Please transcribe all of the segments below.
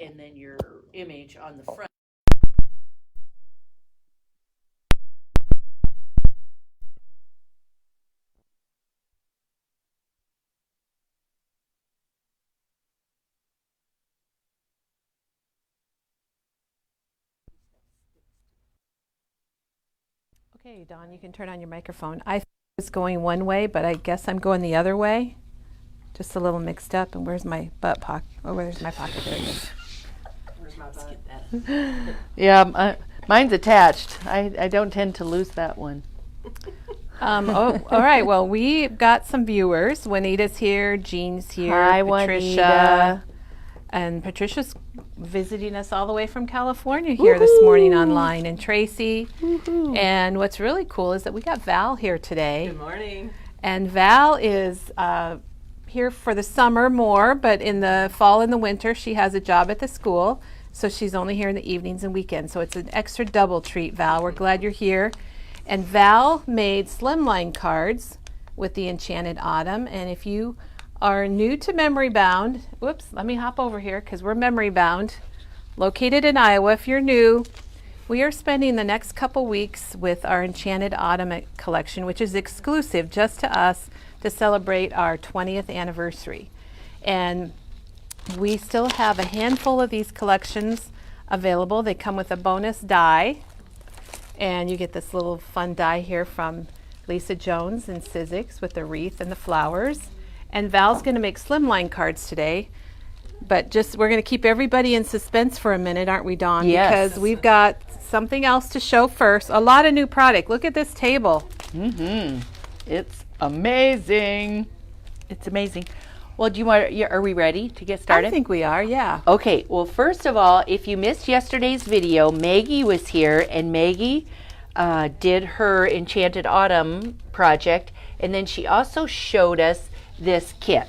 and then your image on the front. Okay, Dawn, you can turn on your microphone. I was going one way, but I guess I'm going the other way. Just a little mixed up. And where's my butt pocket? Oh, where's my pocket? There it is. Where's my butt? Yeah, mine's attached. I don't tend to lose that one. Oh, all right. Well, we've got some viewers. Juanita's here. Jean's here. Hi, Patricia. Juanita. And Patricia's visiting us all the way from California here this morning online. And Tracy. And what's really cool is that we got Val here today. Good morning. And Val is here for the summer more, but in the fall and the winter, she has a job at the school. So she's only here in the evenings and weekends. So it's an extra double treat, Val. We're glad you're here. And Val made Slimline cards with the Enchanted Autumn. And if you are new to Memory Bound, whoops, let me hop over here because we're Memory Bound, located in Iowa. If you're new, we are spending the next couple weeks with our Enchanted Autumn collection, which is exclusive just to us to celebrate our 20th anniversary. And we still have a handful of these collections available. They come with a bonus die. And you get this little fun die here from Lisa Jones and Sizzix with the wreath and the flowers. And Val's going to make Slimline cards today. But just we're going to keep everybody in suspense for a minute, aren't we, Dawn? Yes. Because we've got something else to show first. A lot of new product. Look at this table. It's amazing. It's amazing. Well, are we ready to get started? I think we are, yeah. Okay, well, first of all, if you missed yesterday's video, Maggie was here, and Maggie did her Enchanted Autumn project, and then she also showed us this kit.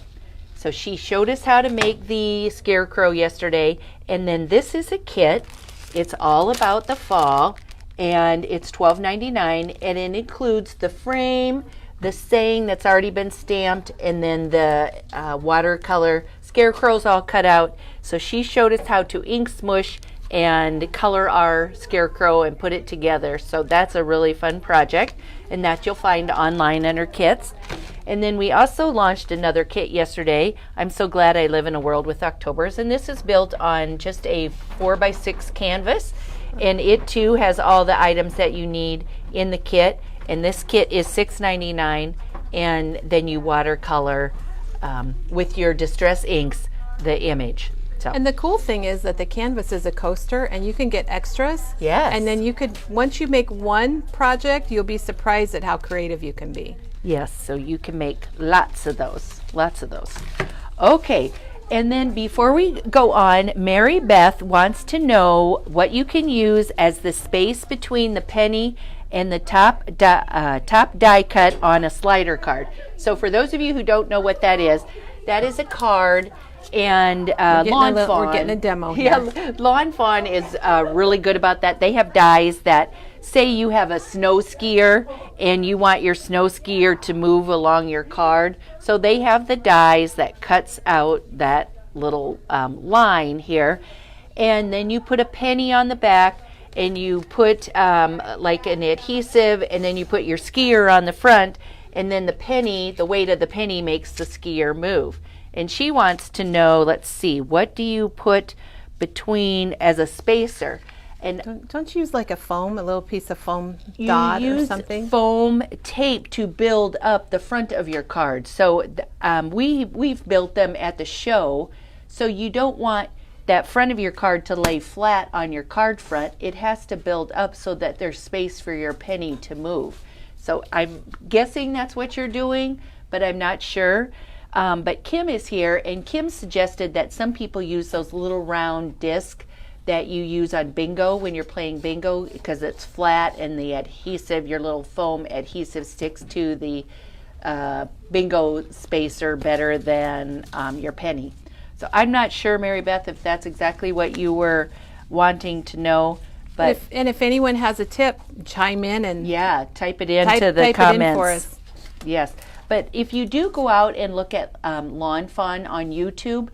So she showed us how to make the scarecrow yesterday, and then this is a kit. It's all about the fall, and it's $12.99, and it includes the frame, the saying that's already been stamped, and then the watercolor scarecrows all cut out. So she showed us how to ink smush and color our scarecrow and put it together. So that's a really fun project, and that you'll find online in her kits. And then we also launched another kit yesterday. I'm so glad I live in a world with Octobers, and this is built on just a 4x6 canvas, and it too has all the items that you need in the kit. And this kit is $6.99, and then you watercolor with your Distress inks the image. So. And the cool thing is that the canvas is a coaster, and you can get extras. Yes. And then you could, once you make one project, you'll be surprised at how creative you can be. Yes, so you can make lots of those. Okay, and then before we go on, Mary Beth wants to know what you can use as the space between the penny and the top die cut on a slider card. So for those of you who don't know what that is a card, and Lawn Fawn. We're getting a demo here. Yeah, Lawn Fawn is really good about that. They have dies that, say you have a snow skier and you want your snow skier to move along your card. So they have the dies that cuts out that little line here. And then you put a penny on the back, and you put like an adhesive, and then you put your skier on the front, and then the penny, the weight of the penny makes the skier move. And she wants to know, let's see, what do you put between as a spacer? And don't you use like a foam, a little piece of foam dot or something? You use foam tape to build up the front of your card. So we've built them at the show, so you don't want that front of your card to lay flat on your card front. It has to build up so that there's space for your penny to move. So I'm guessing that's what you're doing, but I'm not sure. But Kim is here, and Kim suggested that some people use those little round discs that you use on bingo when you're playing bingo, because it's flat and the adhesive, your little foam adhesive, sticks to the bingo spacer better than your penny. So I'm not sure, Mary Beth, if that's exactly what you were wanting to know. But if anyone has a tip, chime in and type it into the comments. It in for us. Yes. But if you do go out and look at Lawn Fawn on YouTube,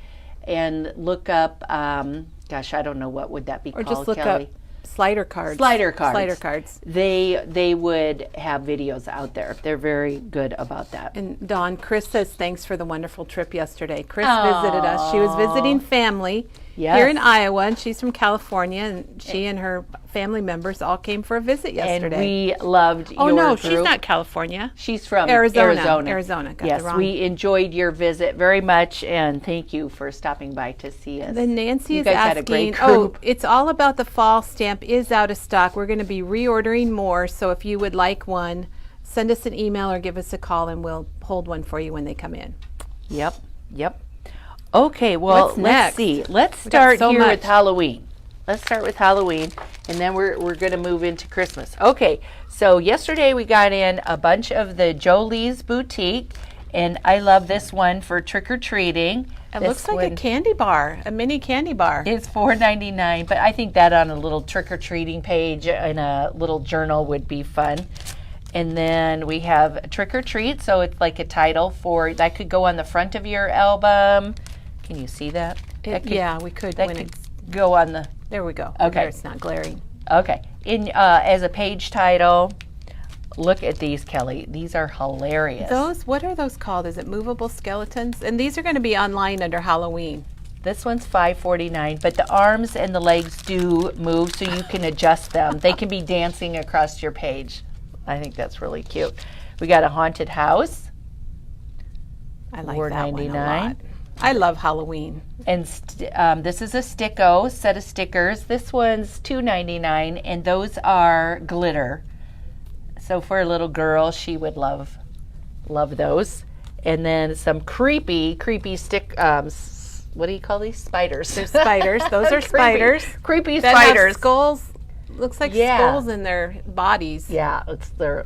and look up, gosh, I don't know what would that be Or called, just look Kelly? up slider cards. Slider cards. Slider cards. They would have videos out there. They're very good about that. And Dawn, Chris says thanks for the wonderful trip yesterday. Chris visited us. She was visiting family here in Iowa, and she's from California, and she and her family members all came for a visit yesterday. And we loved your no, group. she's not California. She's from Arizona. Got yes, the wrong. we enjoyed your visit very much, and thank you for stopping by to see us. Then Nancy you is guys asking, had a great group. it's all about the fall stamp is out of stock. We're going to be reordering more, so if you would like one, send us an email or give us a call, and we'll hold one for you when they come in. Yep. Okay, well, What's let's next? see. Let's start so here much. with Halloween. Let's start with Halloween, and then we're going to move into Christmas. Okay, so yesterday we got in a bunch of the Jolie's Boutique, and I love this one for trick-or-treating. It looks like a candy bar, a mini candy bar. It's $4.99, but I think that on a little trick-or-treating page in a little journal would be fun. And then we have Trick or Treat, so it's like a title for, that could go on the front of your album. Can you see that? Yeah, we could. That when could it's, go on the, there we go. Okay. There, it's not glaring. okay. In as a page title, look at these, Kelly. These are hilarious. Those, what are those called? Is it movable skeletons? And these are going to be online under Halloween. This one's $5.49, but the arms and the legs do move, so you can adjust them. They can be dancing across your page. I think that's really cute. We got a haunted house. I like that one a $4.99. lot. I love Halloween. And this is a sticko set of stickers. This one's $2.99, and those are glitter. So for a little girl, she would love those. And then some creepy stick. What do you call these? Spiders. They're spiders. Those are spiders. Creepy that have spiders. skulls. Looks like skulls in their bodies. Yeah, they're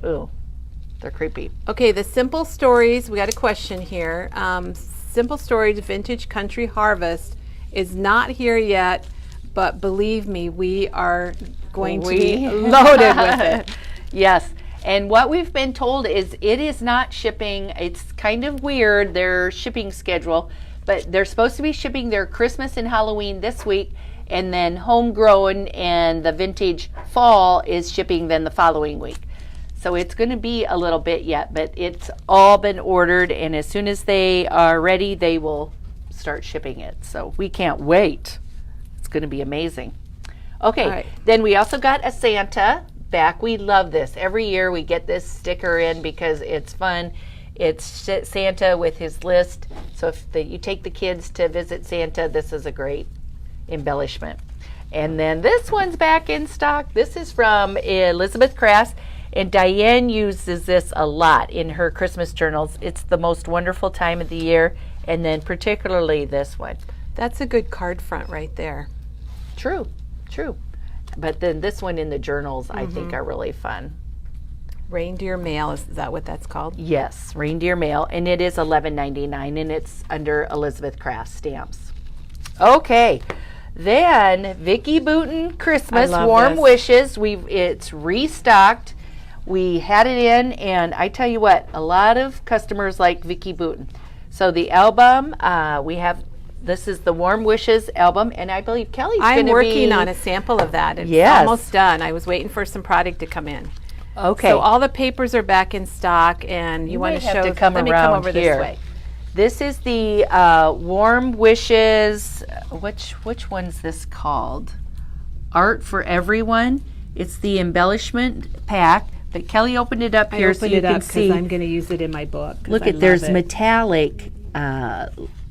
creepy. Okay, the Simple Stories. We got a question here. Simple Stories Vintage Country Harvest is not here yet, but believe me, we are going to be loaded with it. Yes. And what we've been told is it is not shipping. It's kind of weird, their shipping schedule, but they're supposed to be shipping their Christmas and Halloween this week, and then homegrown and the vintage fall is shipping then the following week. So it's going to be a little bit yet, but it's all been ordered, and as soon as they are ready, they will start shipping it. So we can't wait. It's going to be amazing. Okay, right. Then we also got a Santa back. We love this. Every year we get this sticker in because it's fun. It's Santa with his list. So if you take the kids to visit Santa, this is a great embellishment. And then this one's back in stock. This is from Elizabeth Crass, and Diane uses this a lot in her Christmas journals. It's the most wonderful time of the year, and then particularly this one. That's a good card front right there. True. But then this one in the journals, I think, are really fun. Reindeer Mail, is that what that's called? Yes, Reindeer Mail, and it is $11.99, and it's under Elizabeth Craft stamps. Okay, then Vicki Booten Christmas I love Warm this. Wishes. It's restocked. We had it in, and I tell you what, a lot of customers like Vicki Booten. So the album, this is the Warm Wishes album, and I believe Kelly's going to be... I'm working on a sample of that. It's almost done. I was waiting for some product to come in. Okay. So all the papers are back in stock, and you want to show... Let me come over this way. This is the Warm Wishes. Which one's this called? Art for Everyone. It's the embellishment pack. But Kelly opened it up here so you can see. I'm going to use it in my book. Look at there's metallic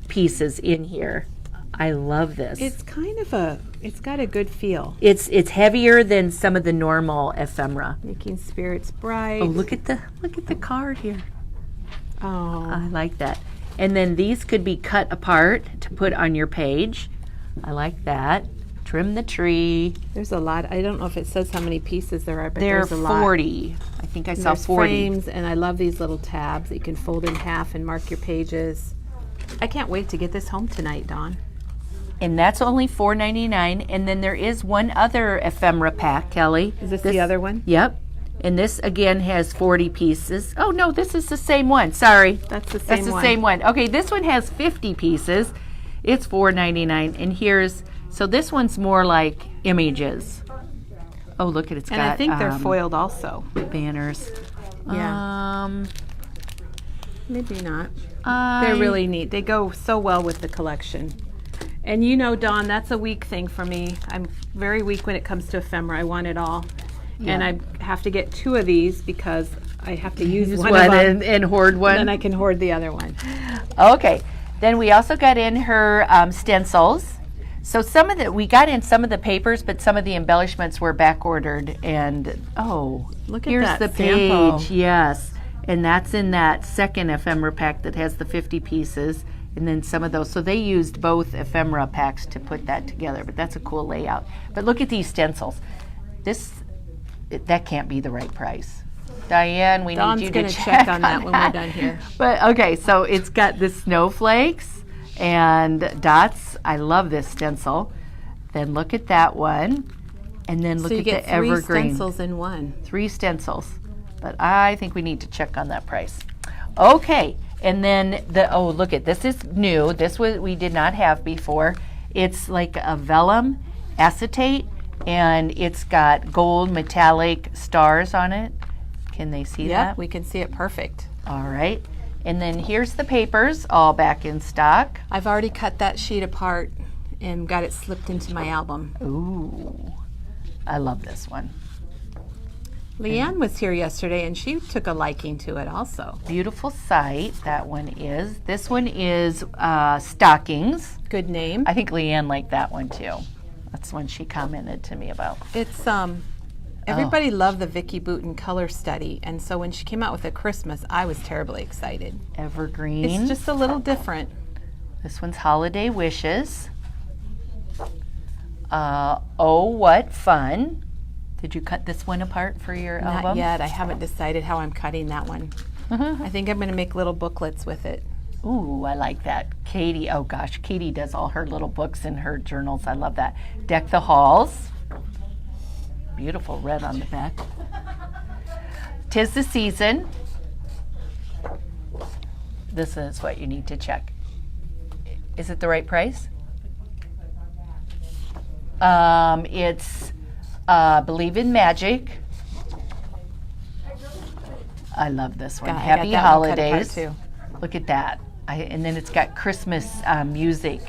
pieces in here. I love this. It's kind of it's got a good feel. It's heavier than some of the normal ephemera. Making spirits bright. Oh, look at the card here. Oh. I like that. And then these could be cut apart to put on your page. I like that. Trim the tree. There's a lot. I don't know if it says how many pieces there are, but There are there's a lot. 40. I think I And saw there's 40. frames, and I love these little tabs that you can fold in half and mark your pages. I can't wait to get this home tonight, Dawn. And that's only $4.99. And then there is one other ephemera pack, Kelly. Is this the other one? Yep. And this again has 40 pieces. Oh no, this is the same one. Sorry. That's the same one. That's the same one. Okay, this one has 50 pieces. It's $4.99. And here's, so this one's more like images. Oh, look at it's And got I think they're foiled also. banners. Yeah. Maybe not. They're really neat. They go so well with the collection. And you know, Dawn, that's a weak thing for me. I'm very weak when it comes to ephemera. I want it all. Yeah. And I have to get 2 of these because I have to use one one of them. and hoard one. And then I can hoard the other one. Okay. Then we also got in her stencils. So we got in some of the papers, but some of the embellishments were back ordered. And Look at here's that the sample. page. Yes. And that's in that second ephemera pack that has the 50 pieces. And then some of those. So they used both ephemera packs to put that together. But that's a cool layout. But look at these stencils. That can't be the right price. Diane, we Dawn's need you gonna to check on that when we're done here. But okay, so it's got the snowflakes and dots. I love this stencil. Then look at that one. And then look So you at get the 3 evergreen. stencils in one. 3 stencils. But I think we need to check on that price. Okay, and then look at this is new. This we did not have before. It's like a vellum acetate, and it's got gold metallic stars on it. Can they see Yeah, that? we can see it perfect. All right. And then here's the papers, all back in stock. I've already cut that sheet apart and got it slipped into my album. Ooh, I love this one. Leanne was here yesterday and she took a liking to it also. Beautiful site, that one is. This one is stockings. Good name. I think Leanne liked that one too. That's one she commented to me about. It's everybody loved the Vicki Boutin color study, and so when she came out with a Christmas, I was terribly excited. Evergreen. It's just a little different. This one's Holiday Wishes. Oh, what fun. Did you cut this one apart for your album? Not yet. I haven't decided how I'm cutting that one. I think I'm going to make little booklets with it. Ooh, I like that. Katie, oh gosh, Katie does all her little books in her journals. I love that. Deck the Halls. Beautiful red on the back. 'Tis the Season. This is what you need to check. Is it the right price? It's Believe in Magic. I love this one. I got Happy that one cut apart, Holidays. too. Look at that. And then it's got Christmas music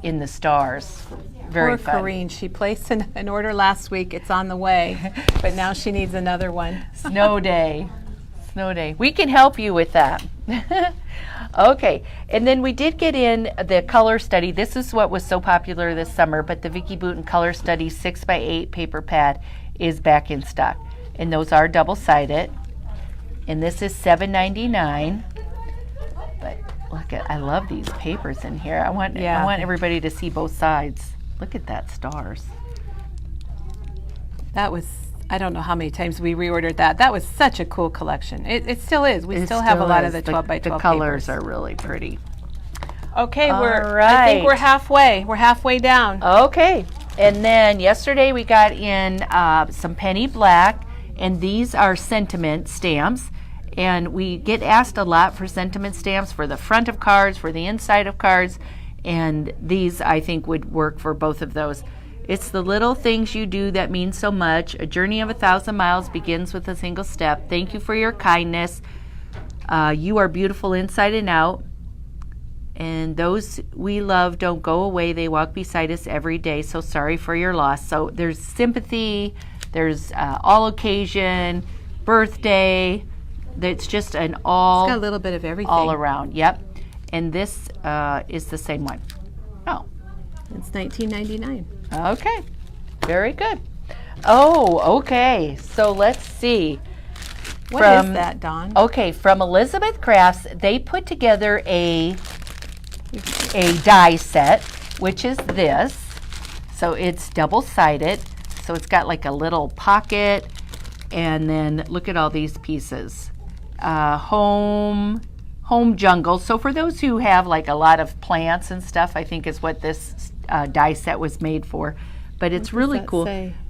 in the stars. Very Poor fun. Corrine. She placed an order last week. It's on the way, but now she needs another one. Snow day. Snow day. We can help you with that. Okay. And then we did get in the color study. This is what was so popular this summer, but the Vicki Boutin Color Study 6x8 paper pad is back in stock. And those are double-sided. And this is $7.99. But look at, I love these papers in here. I want everybody to see both sides. Look at that stars. That was, I don't know how many times we reordered that. That was such a cool collection. It still is. We still have a lot of the 12 by 12 The colors papers. are really pretty. Okay, All I think right. we're halfway. We're halfway down. Okay. And then yesterday we got in some Penny Black, and these are sentiment stamps. And we get asked a lot for sentiment stamps for the front of cards, for the inside of cards, and these I think would work for both of those. It's the little things you do that mean so much. A journey of 1,000 miles begins with a single step. Thank you for your kindness. You are beautiful inside and out. And those we love don't go away. They walk beside us every day. So sorry for your loss. So there's sympathy. There's all occasion, birthday. It's just an It's got a little bit of everything. all around. Yep. And this is the same one. Oh, It's $19.99. okay. Very good. Oh, okay. So let's see. What is that, Dawn? Okay, from Elizabeth Crafts, they put together a die set, which is this. So it's double-sided. So it's got like a little pocket, and then look at all these pieces. Home jungle. So for those who have like a lot of plants and stuff, I think is what this die set was made for. But it's really cool.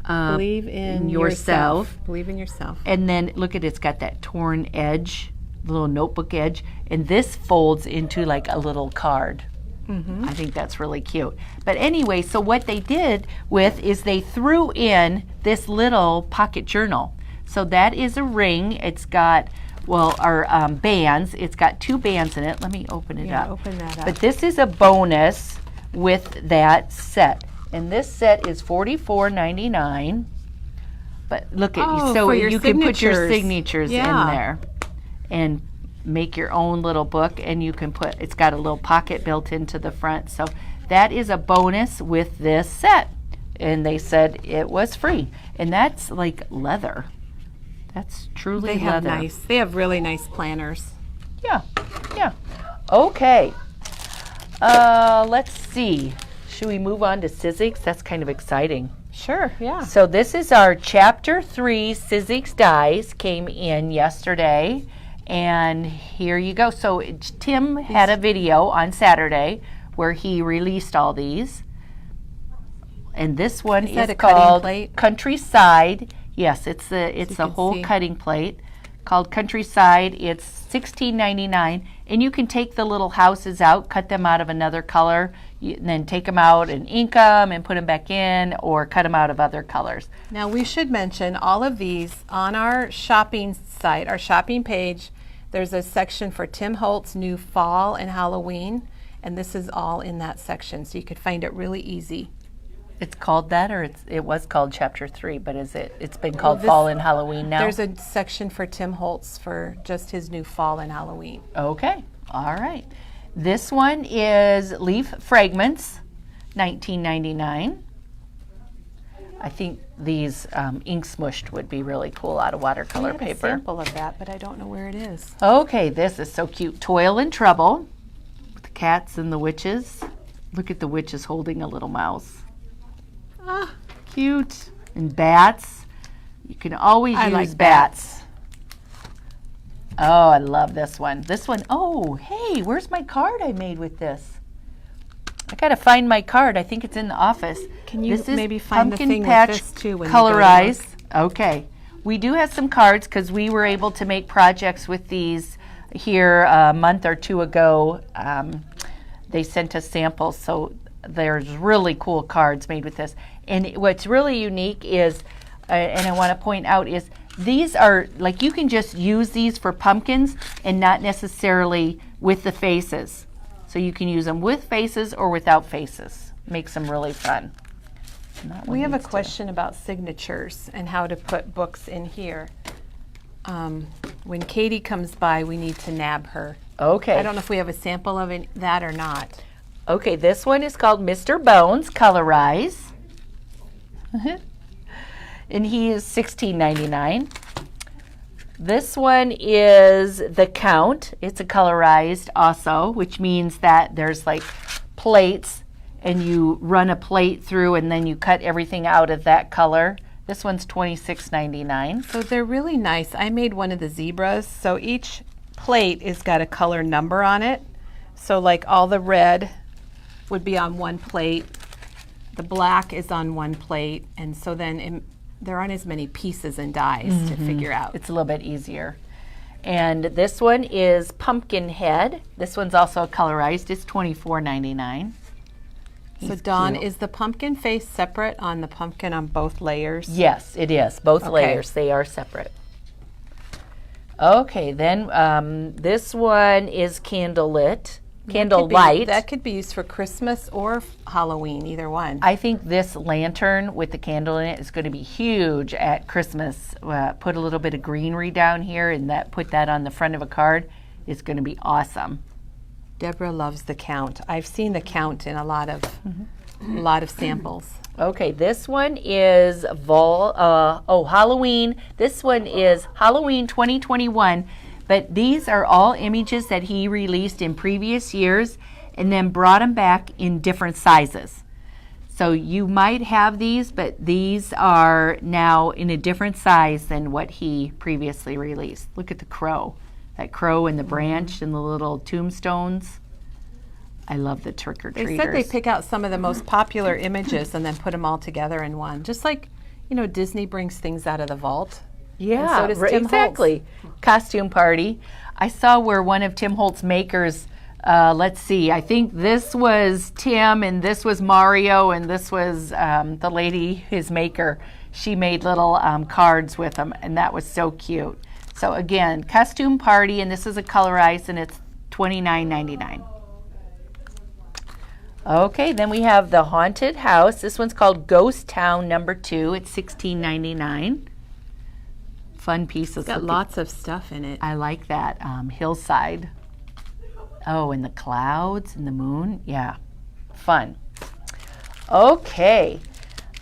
Believe in yourself. Believe in yourself. And then look at it's got that torn edge, little notebook edge, and this folds into like a little card. I think that's really cute. But anyway, so what they did with is they threw in this little pocket journal. So that is a ring. It's got, well, our bands. It's got 2 bands in it. Let me open it up. Open that up. But this is a bonus with that set. And this set is $44.99. But look at you. So for your you can put your signatures. signatures Yeah. in there and make your own little book, and you can put, it's got a little pocket built into the front. So that is a bonus with this set. And they said it was free. And that's like leather. That's truly They have leather. they have really nice planners. Yeah, yeah. Okay. Let's see. Should we move on to Sizzix? That's kind of exciting. Sure, yeah. So this is our Chapter 3 Sizzix dies. Came in yesterday. And here you go. So Tim had a video on Saturday where he released all these. And this one Is that is a cutting called plate? Countryside. Yes, it's a can whole see. cutting plate called Countryside. It's $16.99, and you can take the little houses out, cut them out of another color, and then take them out and ink them and put them back in, or cut them out of other colors. Now we should mention all of these on our shopping site, our shopping page. There's a section for Tim Holtz new fall and Halloween, and this is all in that section, so you could find it really easy. It's called that, or it was called Chapter 3, but it's been called this- Fall and Halloween now? There's a section for Tim Holtz for just his new fall and Halloween. Okay, all right. This one is Leaf Fragments, $19.99. I think these ink smushed would be really cool out of watercolor I had a paper. sample of that, but I don't know where it is. Okay, this is so cute. Toil and Trouble, with the cats and the witches. Look at the witches holding a little mouse. Ah, Cute. And bats. You can always I use like bats. Oh, I love this one. This one, oh, hey, where's my card I made with this? I gotta find my card. I think it's in the office. Can you This is maybe find the Pumpkin thing with Patch this too when you go to Colorize. Okay. We do have some cards because we were able to make projects with these here a month or 2 ago. They sent us samples, so there's really cool cards made with this. And what's really unique is, and I want to point out, is these are, like, you can just use these for pumpkins and not necessarily with the faces. So you can use them with faces or without faces. Makes them really fun. And that one we have a needs to- question about signatures and how to put books in here. When Katie comes by, we need to nab her. Okay. I don't know if we have a sample of that or not. Okay, this one is called Mr. Bones Colorize. And he is $16.99. This one is The Count. It's a colorized also, which means that there's like plates and you run a plate through and then you cut everything out of that color. This one's $26.99. So they're really nice. I made one of the zebras. So each plate is got a color number on it. So like all the red would be on one plate. The black is on one plate. And so then there aren't as many pieces and dies to figure out. It's a little bit easier. And this one is Pumpkin Head. This one's also colorized. It's $24.99. So Dawn, is the pumpkin face separate on the pumpkin on both layers? Yes, it is. Both Okay. layers, they are separate. Okay, then this one is Candlelit. Candlelight. That could be used for Christmas or Halloween, either one. I think this lantern with the candle in it is going to be huge at Christmas. Put a little bit of greenery down here and put that on the front of a card. It's going to be awesome. Deborah loves the Count. I've seen the Count in a lot of samples. Okay, this one is Halloween. This one is Halloween 2021. But these are all images that he released in previous years and then brought them back in different sizes. So you might have these, but these are now in a different size than what he previously released. Look at the crow. That crow and the branch and the little tombstones. I love the trick-or-treaters. They said they pick out some of the most popular images and then put them all together in one. Just like, Disney brings things out of the vault. Yeah, And so does Tim exactly. Costume party. I saw where one of Tim Holtz's makers Let's see. I think this was Tim, and this was Mario, and this was the lady, his maker. She made little cards with them, and that was so cute. So again, costume party, and this is a colorized, and it's $29.99. Okay, then we have the haunted house. This one's called Ghost Town number 2. It's $16.99. Fun pieces. It's got lots of stuff in it. I like that hillside. Oh, and the clouds and the moon. Yeah, fun. Okay,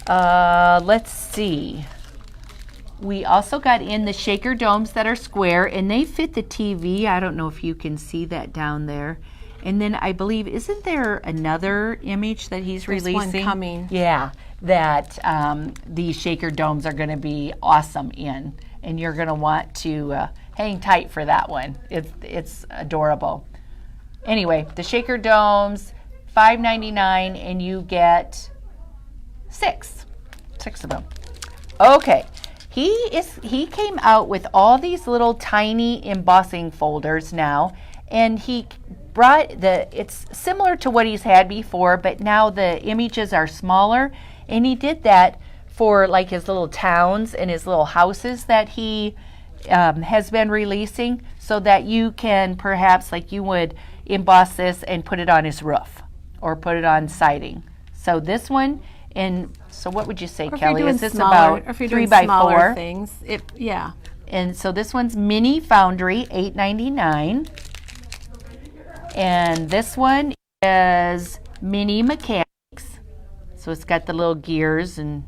let's see. We also got in the shaker domes that are square, and they fit the TV. I don't know if you can see that down there. And then I believe, isn't there another image that he's There's releasing? one coming. Yeah, that these shaker domes are going to be awesome in, and you're going to want to hang tight for that one. It's adorable. Anyway, the shaker domes, $5.99, and you get six of them. Okay, he came out with all these little tiny embossing folders now, and he brought it's similar to what he's had before, but now the images are smaller, and he did that for like his little towns and his little houses that he has been releasing, so that you can perhaps, like you would, emboss this and put it on his roof or put it on siding. So this one, and so what would you say, Kelly? Is this about 3 by 4 things? Yeah. And so this one's Mini Foundry, $8.99. And this one is Mini Mechanics. So it's got the little gears and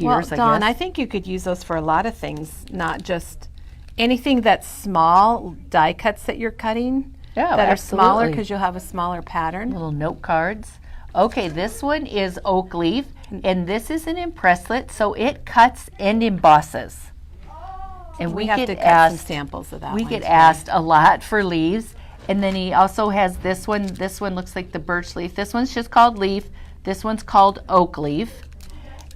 Well, gears, Dawn, I I guess. think you could use those for a lot of things, not just anything that's small, die cuts that you're cutting Yeah, that are smaller, absolutely. because you'll have a smaller pattern. Little note cards. Okay, this one is Oak Leaf, and this is an impresslet, so it cuts and embosses. And We have get to cut some asked, samples of that we one get today. asked a lot for leaves. And then he also has this one. This one looks like the birch leaf. This one's just called leaf. This one's called oak leaf.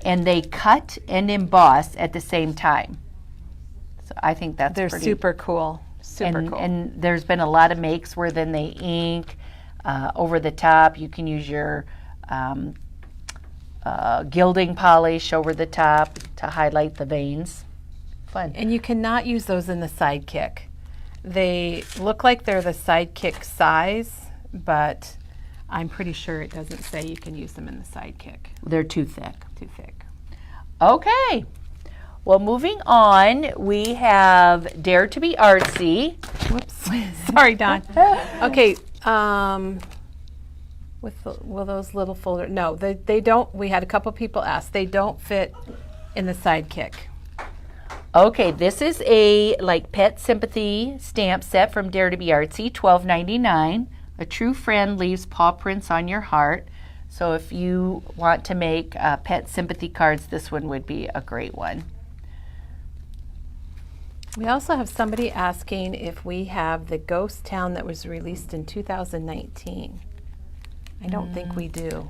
And they cut and emboss at the same time. So I think that's They're pretty super cool. Super cool. And there's been a lot of makes where then they ink over the top. You can use your gilding polish over the top to highlight the veins. Fun. And you cannot use those in the Sidekick. They look like they're the Sidekick size, but I'm pretty sure it doesn't say you can use them in the Sidekick. They're too thick. Too thick. Okay. Well, moving on, we have Dare to be Artsy. Whoops. Sorry, Don. Okay. Will those little folders? No, they don't. We had a couple people ask. They don't fit in the Sidekick. Okay, this is a like pet sympathy stamp set from Dare to be Artsy, $12.99. A true friend leaves paw prints on your heart. So if you want to make pet sympathy cards, this one would be a great one. We also have somebody asking if we have the Ghost Town that was released in 2019. I don't think we do.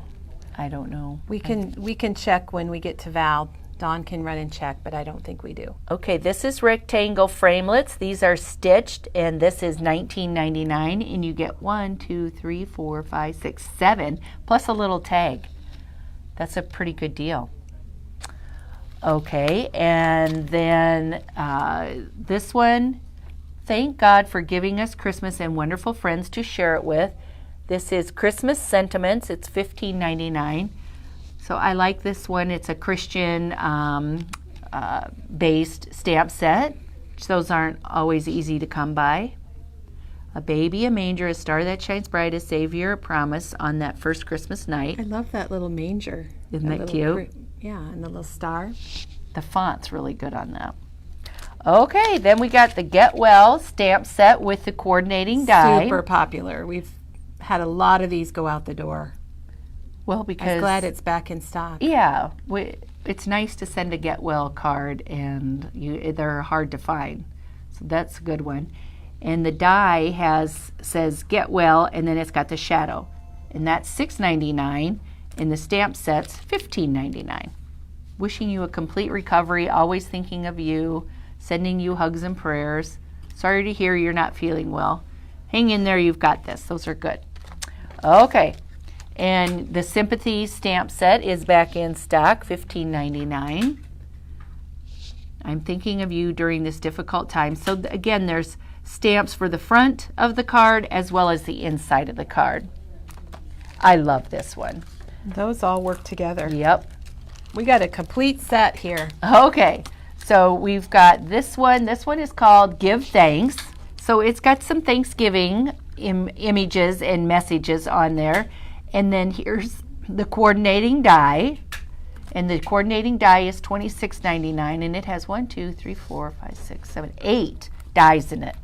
I don't know. We can check when we get to Val. Dawn can run and check, but I don't think we do. Okay, this is rectangle framelits. These are stitched, and this is $19.99, and you get 1, 2, 3, 4, 5, 6, 7, plus a little tag. That's a pretty good deal. Okay, and then this one, thank God for giving us Christmas and wonderful friends to share it with. This is Christmas Sentiments. It's $15.99. So I like this one. It's a Christian based stamp set. Those aren't always easy to come by. A baby, a manger, a star that shines bright, a savior, a promise on that first Christmas night. I love that little manger. Isn't that cute? Yeah, and the little star. The font's really good on that. Okay, then we got the Get Well stamp set with the coordinating die. Super popular. We've had a lot of these go out the door. Well, I'm because glad it's back in stock. yeah, it's nice to send a Get Well card, and they're hard to find. So that's a good one. And the die says Get Well, and then it's got the shadow. And that's $6.99, and the stamp set's $15.99. Wishing you a complete recovery, always thinking of you, sending you hugs and prayers. Sorry to hear you're not feeling well. hang in there, you've got this. Those are good. Okay, and the Sympathy stamp set is back in stock, $15.99. I'm thinking of you during this difficult time. So again, there's stamps for the front of the card as well as the inside of the card. I love this one. Those all work together. Yep. We got a complete set here. Okay, so we've got this one. This one is called Give Thanks. So it's got some Thanksgiving images and messages on there. And then here's the coordinating die. And the coordinating die is $26.99, and it has 8 dies in it.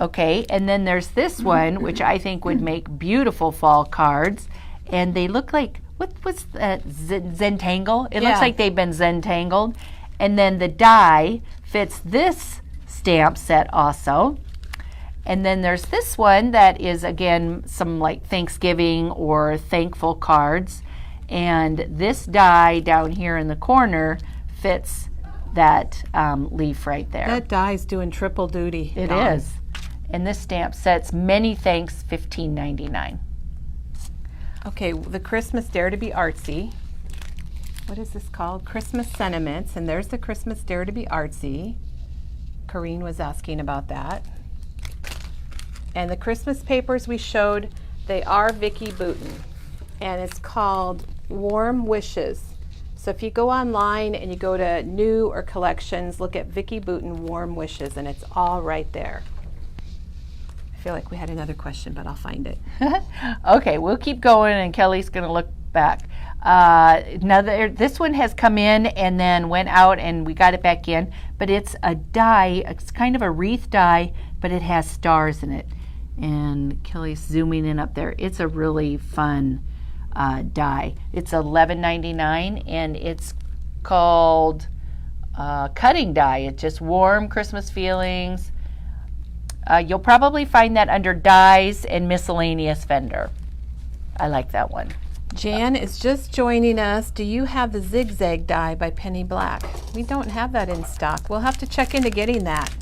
Okay, and then there's this one, which I think would make beautiful fall cards. And they look like, what was that, Zentangle? It looks like they've been Zentangled. And then the die fits this stamp set also. And then there's this one that is, again, some like Thanksgiving or thankful cards. And this die down here in the corner fits that leaf right there. That die's doing triple duty. It is. And this stamp set's Many Thanks, $15.99. Okay, the Christmas Dare to be Artsy. What is this called? Christmas Sentiments. And there's the Christmas Dare to be Artsy. Corrine was asking about that. And the Christmas papers we showed, they are Vicki Boutin. And it's called Warm Wishes. So if you go online and you go to new or collections, look at Vicki Boutin Warm Wishes, and it's all right there. I feel like we had another question, but I'll find it. Okay, we'll keep going, and Kelly's going to look back. This one has come in and then went out, and we got it back in, but it's a die. It's kind of a wreath die, but it has stars in it. And Kelly's zooming in up there. It's a really fun die. It's $11.99, and it's called Cutting Die. It's just warm Christmas feelings. You'll probably find that under Dies and Miscellaneous Vendor. I like that one. Jan is just joining us. Do you have the Zigzag die by Penny Black? We don't have that in stock. We'll have to check into getting that.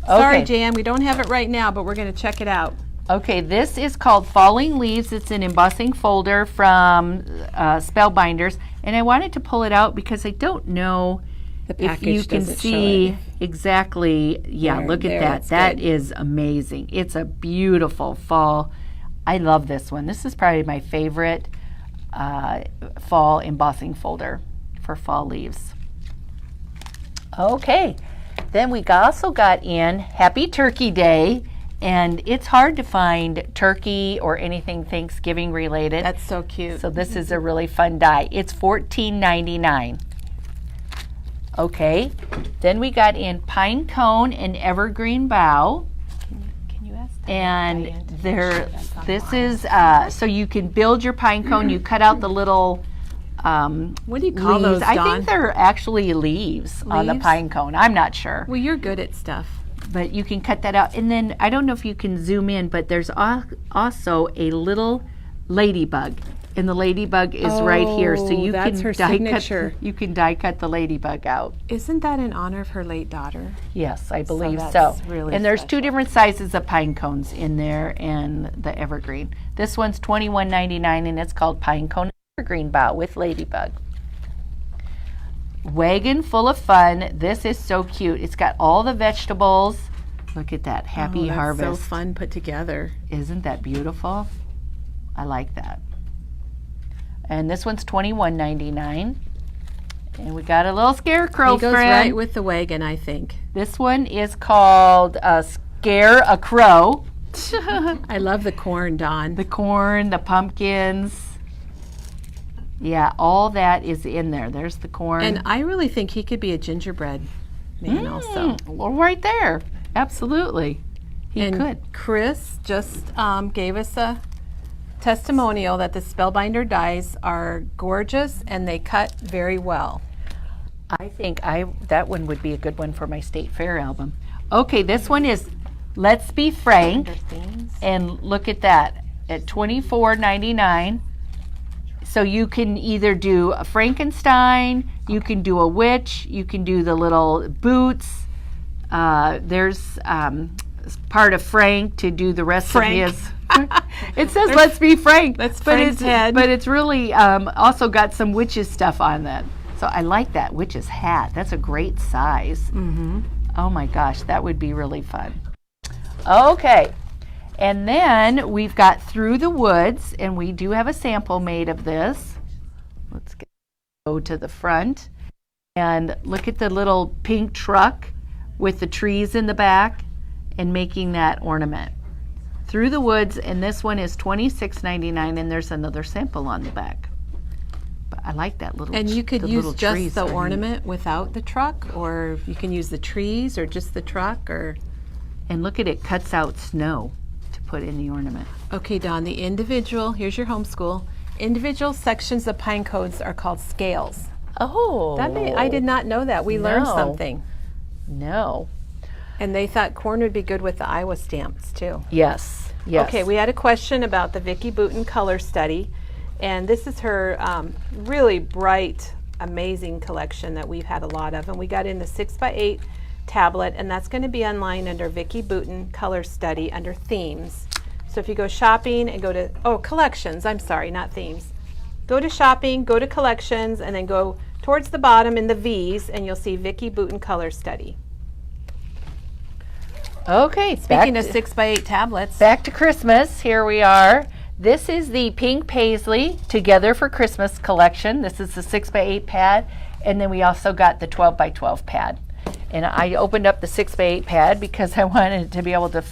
Sorry, Jan, we don't have it right now, but we're going to check it out. Okay, this is called Falling Leaves. It's an embossing folder from Spellbinders, and I wanted to pull it out because I don't know if you can see exactly. Yeah, look at that. That is amazing. It's a beautiful fall. I love this one. This is probably my favorite fall embossing folder for fall leaves. Okay, then we also got in Happy Turkey Day. And it's hard to find turkey or anything Thanksgiving related. That's so cute. So this is a really fun die. It's $14.99. Okay, then we got in Pine Cone and Evergreen Bough. Can you ask that? And this is, so you can build your pine cone. You cut out the little what do you call leaves. those, Dawn? I think they're actually leaves on the pine cone. I'm not sure. Well, you're good at stuff. But you can cut that out. And then, I don't know if you can zoom in, but there's also a little ladybug. And the ladybug is right here. So you that's can her signature. You can die cut the ladybug out. Isn't that in honor of her late daughter? Yes, I believe so. that's really And there's special. 2 different sizes of pine cones in there and the evergreen. This one's $21.99, and it's called Pine Cone Evergreen Bough with ladybug. Wagon Full of Fun. This is so cute. It's got all the vegetables. Look at that. Happy Harvest. So fun put together. Isn't that beautiful? I like that. And this one's $21.99. And we got a little scarecrow He goes friend. right with the wagon, I think. This one is called Scare a Crow. I love the corn, Dawn. The corn, the pumpkins. Yeah, all that is in there. There's the corn. And I really think he could be a gingerbread man also. Well, right there. Absolutely. He could. Chris just gave us a testimonial that the Spellbinder dies are gorgeous and they cut very well. I think that one would be a good one for my State Fair album. Okay, this one is Let's Be Frank. And look at that. At $24.99. So you can either do a Frankenstein, you can do a witch, you can do the little boots. There's part of Frank to do the rest Frank. of his. It says "Let's be Frank." That's but Frank's head. But it's really also got some witches stuff on that. So I like that witch's hat. That's a great size. Mm-hmm. Oh my gosh, that would be really fun. Okay, and then we've got Through the Woods, and we do have a sample made of this. Let's go to the front and look at the little pink truck with the trees in the back and making that ornament. Through the Woods, and this one is $26.99, and there's another sample on the back. But I like that little. And you could the use little just trees the are neat. ornament without the truck, or you can use the trees or just the truck, or. And look at it, cuts out snow to put in the ornament. Okay, Dawn, the individual, here's your homeschool. Individual sections of pine cones are called scales. Oh, I did not know that. We learned No. something. No. And they thought corn would be good with the Iowa stamps too. Yes. Yes. Okay, we had a question about the Vicki Booten color study. And this is her really bright, amazing collection that we've had a lot of. And we got in the 6x8 tablet, and that's going to be online under Vicki Booten color study under themes. So if you go shopping and go to, collections, I'm sorry, not themes. Go to shopping, go to collections, and then go towards the bottom in the V's, and you'll see Vicki Booten color study. Okay, Speaking of 6x8 tablets. back to Christmas. Here we are. This is the Pink Paisley Together for Christmas collection. This is the 6x8 pad, and then we also got the 12x12 pad. And I opened up the 6x8 pad because I wanted to be able to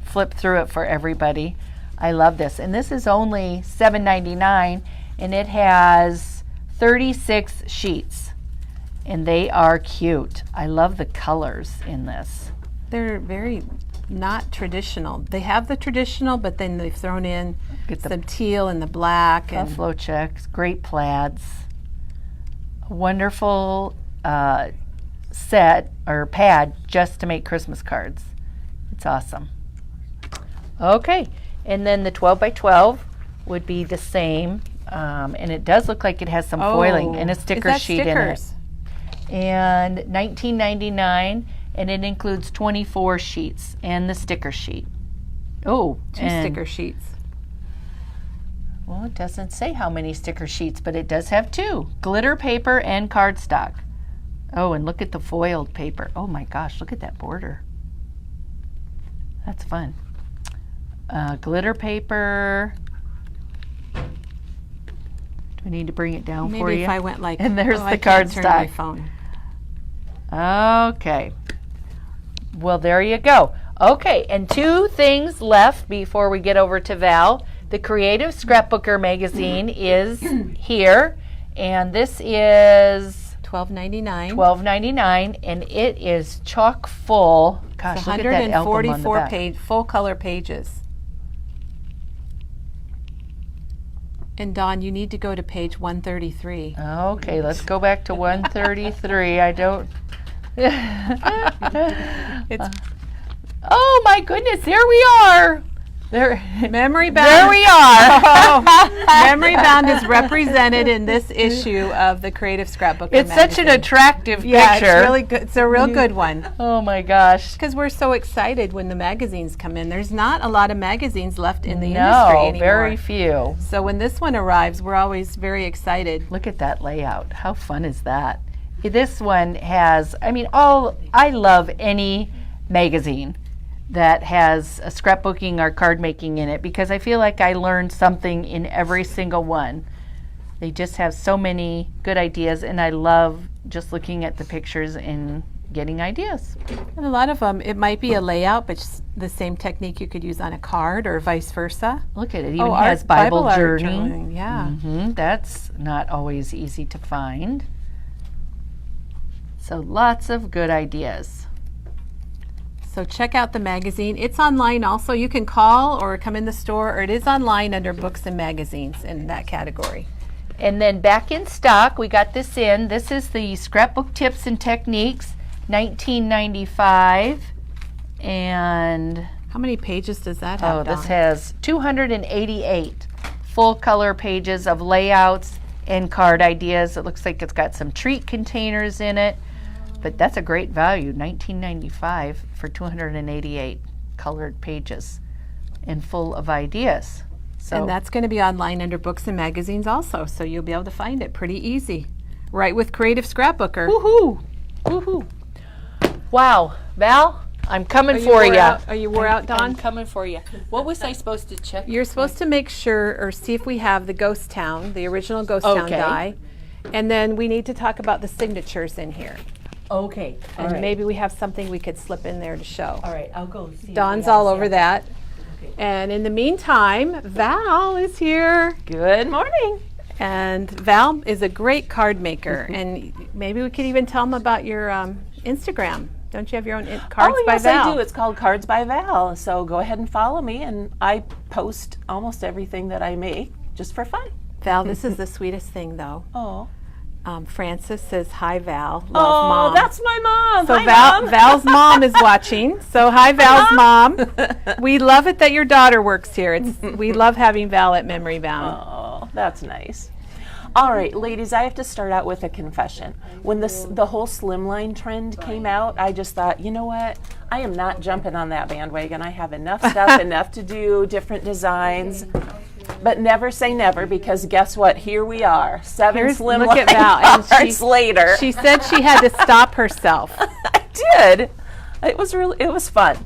flip through it for everybody. I love this. And this is only $7.99, and it has 36 sheets. And they are cute. I love the colors in this. They're very not traditional. They have the traditional, but then they've thrown in Get the some teal and the black. And buffalo checks, great plaids. A wonderful set or pad just to make Christmas cards. It's awesome. Okay, and then the 12x12 would be the same, and it does look like it has some foiling and a sticker is that sheet stickers? in it. And $19.99, and it includes 24 sheets and the sticker sheet. Oh, Two sticker sheets. Well, it doesn't say how many sticker sheets, but it does have two. Glitter paper and cardstock. Oh, and look at the foiled paper. Oh my gosh, look at that border. That's fun. Glitter paper. Do we need to bring it down for Maybe you? if I went like, And there's I the can't turn my cardstock. phone. Okay. Well, there you go. Okay, and two things left before we get over to Val. The Creative Scrapbooker magazine is here, and this is $12.99. $12.99, and it is chock full. Gosh, look at that album on the 144 back. page, full color pages. And Dawn, you need to go to page 133. Okay, let's go back to 133. I don't. It's Oh my goodness! There we are. There. Memory Bound. There we are. Memory Bound is represented in this issue of the Creative Scrapbooker It's such an magazine. attractive Yeah, picture. it's really good. It's a real good one. Oh my gosh. Because we're so excited when the magazines come in. There's not a lot of magazines left in the industry No, anymore. very few. So when this one arrives, we're always very excited. Look at that layout. How fun is that? This one has, I love any magazine that has a scrapbooking or card making in it because I feel like I learned something in every single one. They just have so many good ideas, and I love just looking at the pictures and getting ideas. And a lot of them, it might be a layout, but just the same technique you could use on a card or vice versa. Look at it, even art- has Bible art journey. journaling, yeah. That's not always easy to find. So lots of good ideas. So check out the magazine. It's online also. You can call or come in the store, or it is online under books and magazines in that category. And then back in stock, we got this in. This is the Scrapbook Tips and Techniques, $19.95. And How many pages does that have, this Dawn? has 288 full color pages of layouts and card ideas. It looks like it's got some treat containers in it. But that's a great value, $19.95 for 288 colored pages and full of ideas. So And that's going to be online under books and magazines also, so you'll be able to find it pretty easy. Right with Creative Scrapbooker. woohoo! Woohoo! Wow, Val, I'm coming for you. Are you wore out, Dawn? I'm coming for you. What was I supposed to check? You're supposed to make sure or see if we have the Ghost Town, the original Ghost Town Okay. die. And then we need to talk about the signatures in here. Okay. All And right. maybe we have something we could slip in there to show. All right, I'll go see. Dawn's all over that. Okay. And in the meantime, Val is here. Good morning. And Val is a great card maker. And maybe we could even tell them about your Instagram. Don't you have your own Cards Oh, by yes, Val? I do. It's called Cards by Val. So go ahead and follow me, and I post almost everything that I make just for fun. Val, this is the sweetest thing, though. Oh, Francis says, "Hi, Val. Love, oh, Mom." that's my mom. So Hi, Mom. Val's mom is watching. So hi, Val's mom. We love it that your daughter works here. We love having Val at Memory Bound. Oh, that's nice. All right, ladies, I have to start out with a confession. When the whole Slimline trend came out, I just thought, you know what? I am not jumping on that bandwagon. I have enough stuff, enough to do, different designs. But never say never, because guess what? Here we are, seven Look Slimline at Val. And cards later. She said she had to stop herself. I did. It was fun.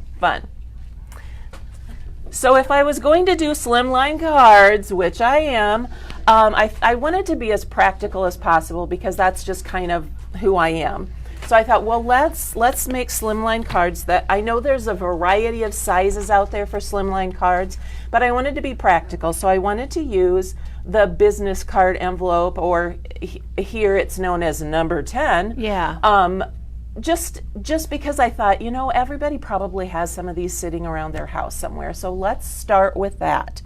So if I was going to do slimline cards, which I am, I wanted to be as practical as possible because that's just kind of who I am. So I thought, well, let's make slimline cards that I know there's a variety of sizes out there for slimline cards, but I wanted to be practical. So I wanted to use the business card envelope, or here it's known as number 10. Yeah. Just because I thought, you know, everybody probably has some of these sitting around their house somewhere. So let's start with that.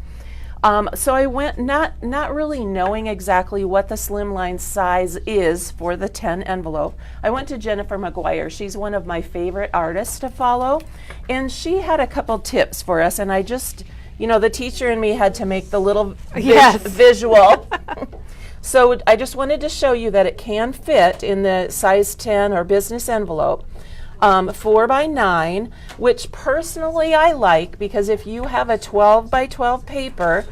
So I went not really knowing exactly what the slimline size is for the 10 envelope. I went to Jennifer McGuire. She's one of my favorite artists to follow, and she had a couple tips for us, and I just, you know, the teacher in me had to make the little Yes. visual. So I just wanted to show you that it can fit in the size 10 or business envelope. 4 by 9, which personally I like, because if you have a 12 by 12 paper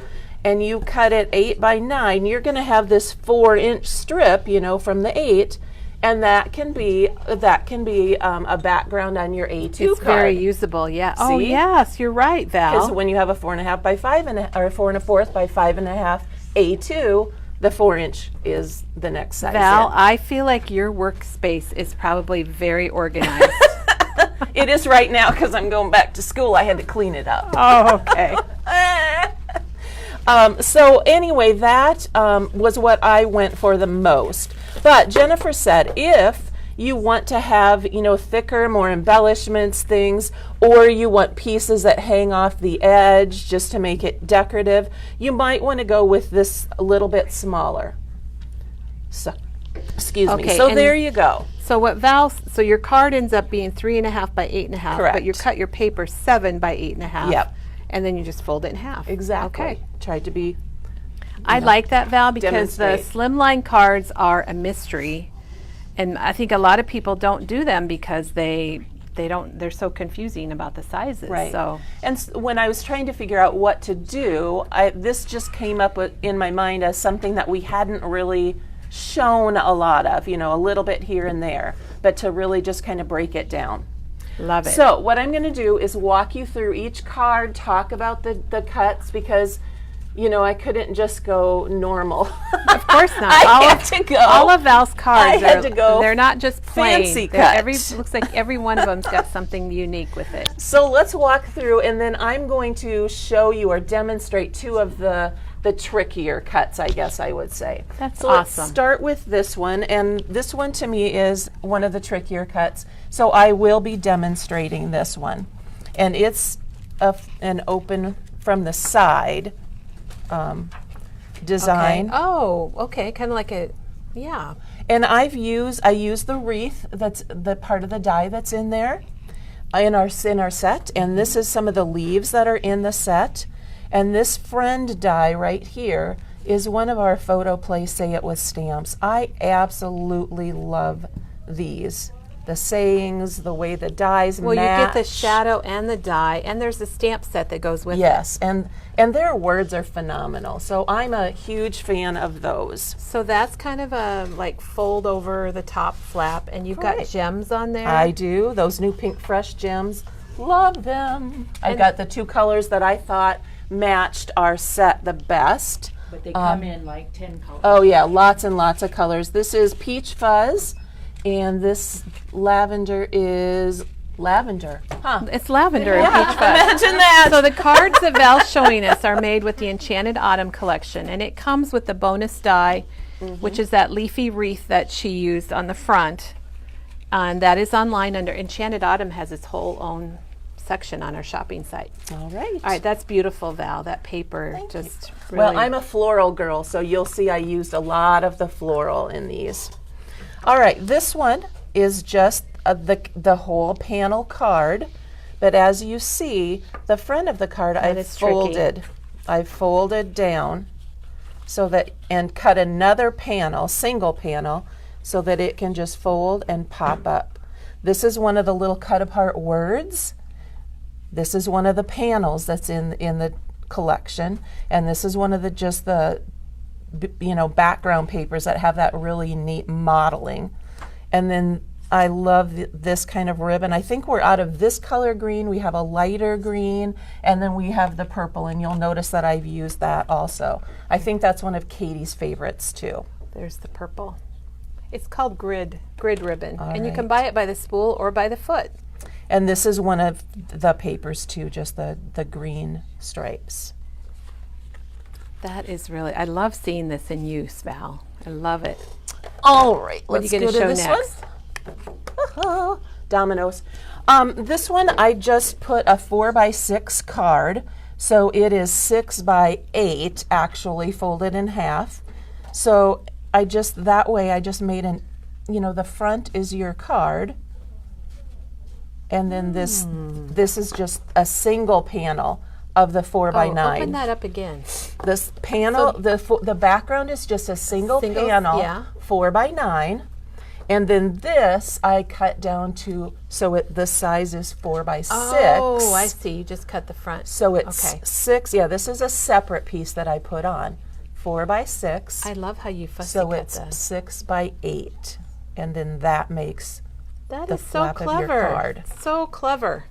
and you cut it 8 by 9, you're going to have this 4-inch strip, you know, from the 8, and that can be a background on your A2 It's card. very usable, yeah. Oh, See? yes, you're right, Because Val. when you have a 4.5 by 5 or 4 1/4 by 5.5 A2, the 4-inch is the next size. Val, in. I feel like your workspace is probably very organized. It is right now because I'm going back to school. I had to clean it up. Oh, okay. So anyway, that was what I went for the most. But Jennifer said, if you want to have, you know, thicker, more embellishments, things, or you want pieces that hang off the edge just to make it decorative, you might want to go with this a little bit smaller. So, excuse me. Okay, So and there you go. So so your card ends up being 3.5 by 8.5, but you Correct. cut your paper 7 by 8.5. Yep. And then you just fold it in half. Exactly. Okay. Tried to be. I like that, Val, because the demonstrate. slimline cards are a mystery, and I think a lot of people don't do them because they're so confusing about the sizes. Right. So And when I was trying to figure out what to do, this just came up in my mind as something that we hadn't really shown a lot of, you know, a little bit here and there, but to really just kind of break it down. love it. So what I'm going to do is walk you through each card, talk about the cuts, because, you know, I couldn't just go normal. Of course not. I had to go. All of Val's cards I had to go they're not just plain. fancy They're cut. looks like every one of them's got something unique with it. So let's walk through, and then I'm going to show you or demonstrate 2 of the trickier cuts, I guess I would say. That's so let's awesome. start with this one, and this one to me is one of the trickier cuts. So I will be demonstrating this one, and it's an open from the side design. Okay. Oh, okay. Kind of like a, yeah. And I use the wreath, that's the part of the die that's in there in our set, and this is some of the leaves that are in the set. And this friend die right here is one of our Photo Play Say It With stamps. I absolutely love these. the sayings, the way the dyes Well, match. you get the shadow and the dye, and there's the stamp set that goes with it. Yes, and their words are phenomenal. So I'm a huge fan of those. So that's kind of a like fold over the top flap, and you've got Right. gems on there. I do. Those new Pink Fresh gems. Love them. I've got the two colors that I thought matched our set the best. But they come in like 10 colors. Oh yeah, lots and lots of colors. This is Peach Fuzz, and this lavender is lavender. Huh. It's lavender and peach fuzz. Imagine that. So the cards that Val's showing us are made with the Enchanted Autumn collection, and it comes with the bonus die, which is that leafy wreath that she used on the front, and that is online under Enchanted Autumn. Has its whole own section on our shopping site. All right. All right, that's beautiful, Val. That paper just really. Well, I'm a floral girl, so you'll see I used a lot of the floral in these. All right, this one is just the whole panel card, but as you see, the front of the card I've is tricky. folded. I've folded down so that, and cut another panel, single panel, so that it can just fold and pop up. This is one of the little cut apart words. This is one of the panels that's in the collection, and this is one of the background papers that have that really neat modeling. And then I love this kind of ribbon. I think we're out of this color green. We have a lighter green, and then we have the purple, and you'll notice that I've used that also. I think that's one of Katie's favorites too. There's the purple. It's called grid ribbon, All and you can right. buy it by the spool or by the foot. And this is one of the papers too, just the green stripes. That is really. I love seeing this in use, Val. I love it. All right, What are let's you going go to show this next? one. Dominoes. This one I just put a 4x6 card, so it is 6x8 actually folded in half. So I just made the front is your card, and then this is just a single panel of the 4x9. Open that up again. This panel, the background is just a single panel, yeah. 4x9, and then this I cut down to the size is 4x6. Oh, I see. You just cut the front. So it's okay. 6. Yeah, this is a separate piece that I put on, 4x6. I love how you fussy So cut it's this. 6x8, and then that makes That the is so flap of your clever. card. So clever.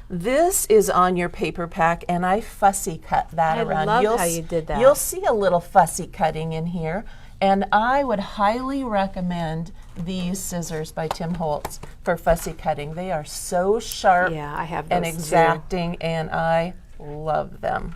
This is on your paper pack, and I fussy cut that I around. love how you did that. You'll see a little fussy cutting in here, and I would highly recommend these scissors by Tim Holtz for fussy cutting. They are so sharp Yeah, I have and those too. exacting, and I love them.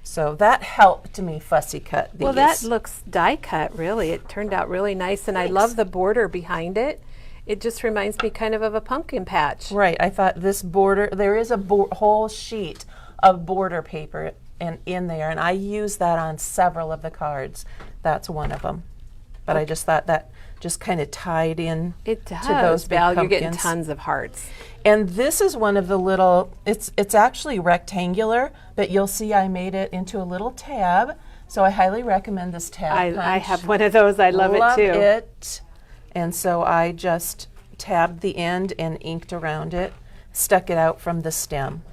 So that helped me fussy cut these. Well, that looks die cut, really. It turned out really nice, and I love the border behind it. It just reminds me kind of a pumpkin patch. Right, I thought this border, there is a whole sheet of border paper in there, and I use that on several of the cards. That's one of them. But I just thought that just kind of tied in It does, to those big Val. You're getting pumpkins. tons of hearts. And this is one of the little, it's actually rectangular, but you'll see I made it into a little tab, so I highly recommend this tab I punch. have one of those. I love it too. it. And so I just tabbed the end and inked around it, stuck it out from the stem.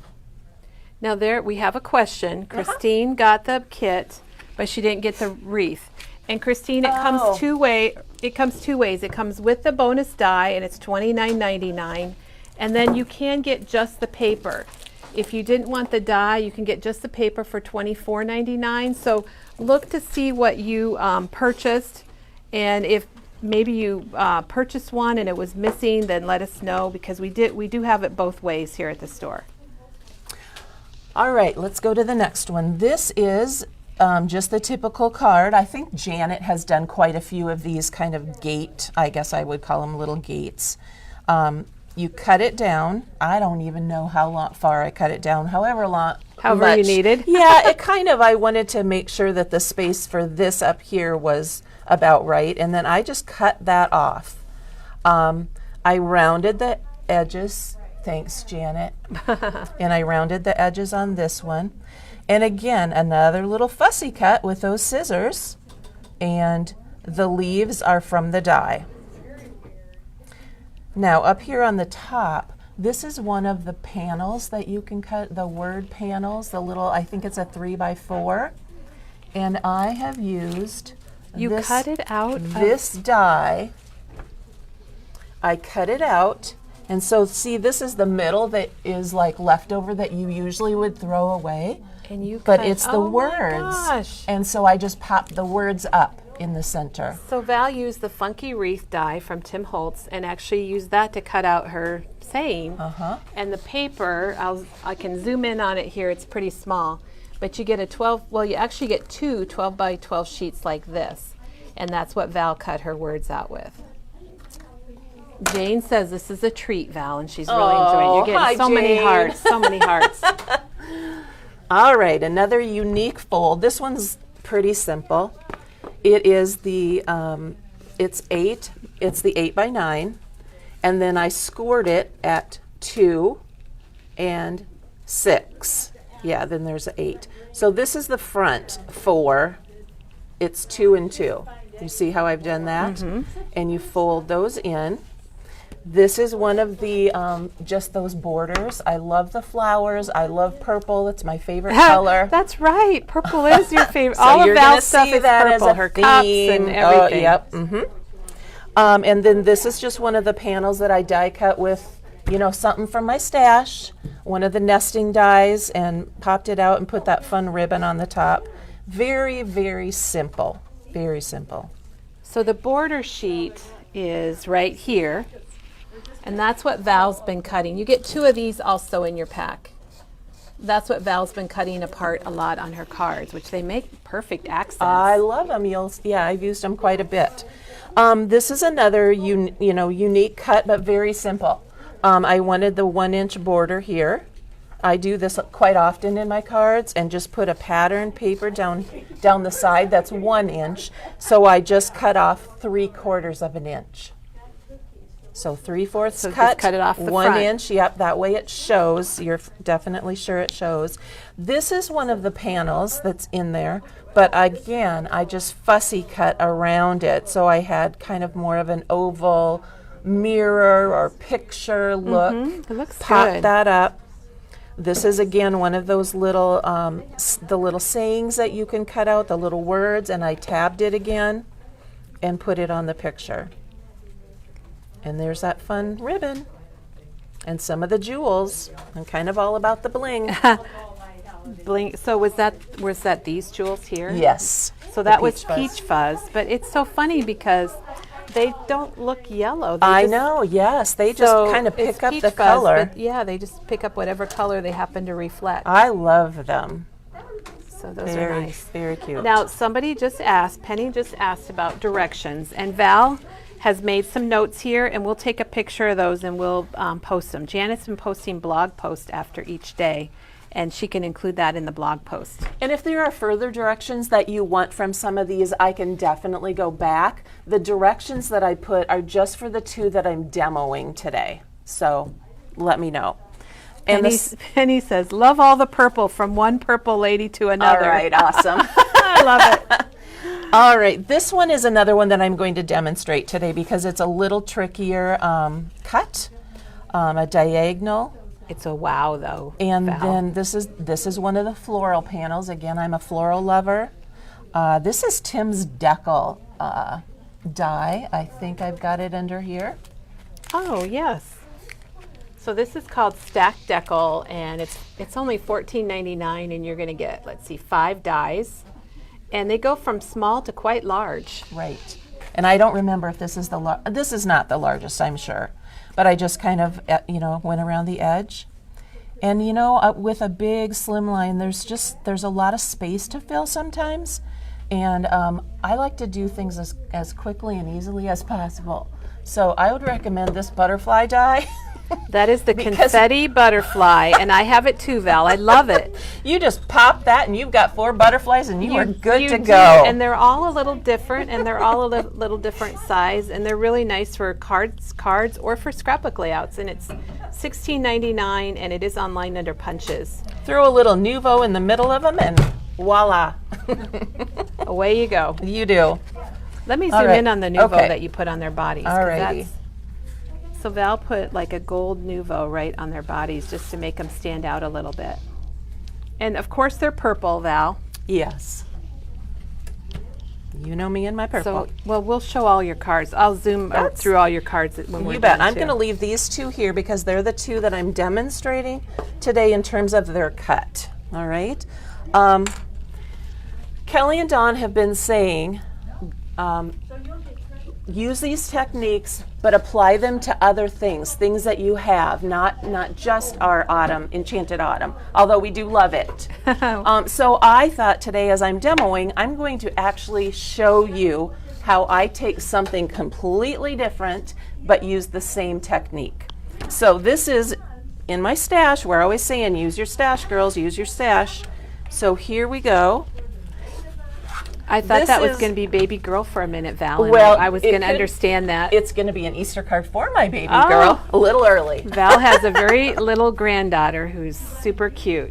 Now there we have a question. Christine got the kit, but she didn't get the wreath. And Christine, it comes two ways. It comes with the bonus die, and it's $29.99. And then you can get just the paper. If you didn't want the die, you can get just the paper for $24.99. So look to see what you purchased, and if maybe you purchased one and it was missing, then let us know, because we do have it both ways here at the store. All right, let's go to the next one. This is just the typical card. I think Janet has done quite a few of these kind of gate, I guess I would call them little gates. You cut it down. I don't even know how far I cut it down, however However you needed. Yeah, I wanted to make sure that the space for this up here was about right, and then I just cut that off. I rounded the edges. Thanks, Janet. And I rounded the edges on this one. And again, another little fussy cut with those scissors. And the leaves are from the die. Now up here on the top, this is one of the panels that you can cut, the word panels, the little, I think it's a 3x4. And I have used You cut it out this die. I cut it out. And so see, this is the middle that is like leftover that you usually would throw away. and you But cut, it's the oh words. My gosh. And so I just pop the words up in the center. So Val used the funky wreath die from Tim Holtz and actually used that to cut out her saying. And the paper, I can zoom in on it here, it's pretty small. But you get a 12, well you actually get two 12 by 12 sheets like this. And that's what Val cut her words out with. Jane says this is a treat, Val, and she's really enjoying it. You're getting hi, so many Jane. hearts, so many hearts. All right, another unique fold. This one's pretty simple. It is the, it's the 8x9, and then I scored it at 2 and 6. Yeah, then there's an 8. So this is the front 4. It's 2 and 2. You see how I've done that? And you fold those in. This is one of the, just those borders. I love the flowers. I love purple. It's my favorite color. That's right. Purple is your favorite. So All you're of gonna Val's stuff see is that purple. as a Her cups and theme. everything. Yep. And then this is just one of the panels that I die cut with, you know, something from my stash. One of the nesting dies, and popped it out and put that fun ribbon on the top. Very, very simple. Very simple. So the border sheet is right here, and that's what Val's been cutting. You get 2 of these also in your pack. That's what Val's been cutting apart a lot on her cards, which they make perfect accents. I love them. Yeah, I've used them quite a bit. This is another unique cut, but very simple. I wanted the 1-inch border here. I do this quite often in my cards, and just put a pattern paper down the side that's 1 inch. So I just cut off 3/4 of an inch. So 3/4 So cut, just cut it off the 1 front. inch. Yep, that way it shows. You're definitely sure it shows. This is one of the panels that's in there, but again, I just fussy cut around it. So I had kind of more of an oval mirror or picture look. It looks Pop good. that up. This is again one of those little, the little sayings that you can cut out, the little words, and I tabbed it again and put it on the picture. And there's that fun ribbon and some of the jewels. I'm kind of all about the bling. Bling. So was that these jewels here? Yes. So that was peach fuzz. peach fuzz, but it's so funny because they don't look yellow. They I just- know, yes. They just so kind of it's pick up peach the fuzz, color. but yeah, they just pick up whatever color they happen to reflect. I love them. So those are Very, nice. very cute. Now, somebody just asked, Penny just asked about directions, and Val has made some notes here, and we'll take a picture of those and we'll post them. Janet's been posting blog posts after each day, and she can include that in the blog post. And if there are further directions that you want from some of these, I can definitely go back. The directions that I put are just for the 2 that I'm demoing today. So let me know. And Penny says, love all the purple from one purple lady to another. all right, awesome. I love it. All right, this one is another one that I'm going to demonstrate today because it's a little trickier cut, a diagonal. It's a wow, though. And Val. then this is one of the floral panels. Again, I'm a floral lover. This is Tim's Decal die. I think I've got it under here. Oh, yes. So this is called Stack Decal, and it's only $14.99, and you're going to get, let's see, 5 dies. And they go from small to quite large. Right. And I don't remember if this is this is not the largest, I'm sure. But I just kind of, went around the edge. And, with a big Slimline, there's a lot of space to fill sometimes. And I like to do things as quickly and easily as possible. So I would recommend this butterfly die. That is the confetti butterfly, and I have it too, Val. I love it. You just pop that and you've got 4 butterflies and you are good You to do, go. and they're all a little different, and they're all a little different size, and they're really nice for cards or for scrapbook layouts. And it's $16.99, and it is online under Punches. Throw a little Nuvo in the middle of them and voila. Away you go. You do. Let me All zoom right. in on the Nuvo Okay. that you put on their bodies. 'cause Alrighty. that's So Val put like a gold nouveau right on their bodies just to make them stand out a little bit. And of course they're purple, Val. Yes. You know me and my purple. So, well, we'll show all your cards. I'll zoom through all your cards when we're You bet. done, I'm too. going to leave these two here because they're the two that I'm demonstrating today in terms of their cut. All right. Kelly and Dawn have been saying use these techniques, but apply them to other things that you have, not just our autumn, Enchanted Autumn, although we do love it. So I thought today as I'm demoing, I'm going to actually show you how I take something completely different, but use the same technique. So this is in my stash. We're always saying, use your stash, girls, use your stash. So here we go. I thought This that was is- going to be baby girl for a minute, Val. And Well, I was it going to could- understand that. It's going to be an Easter card for my baby Oh. girl, a little early. Val has a very little granddaughter who's super cute.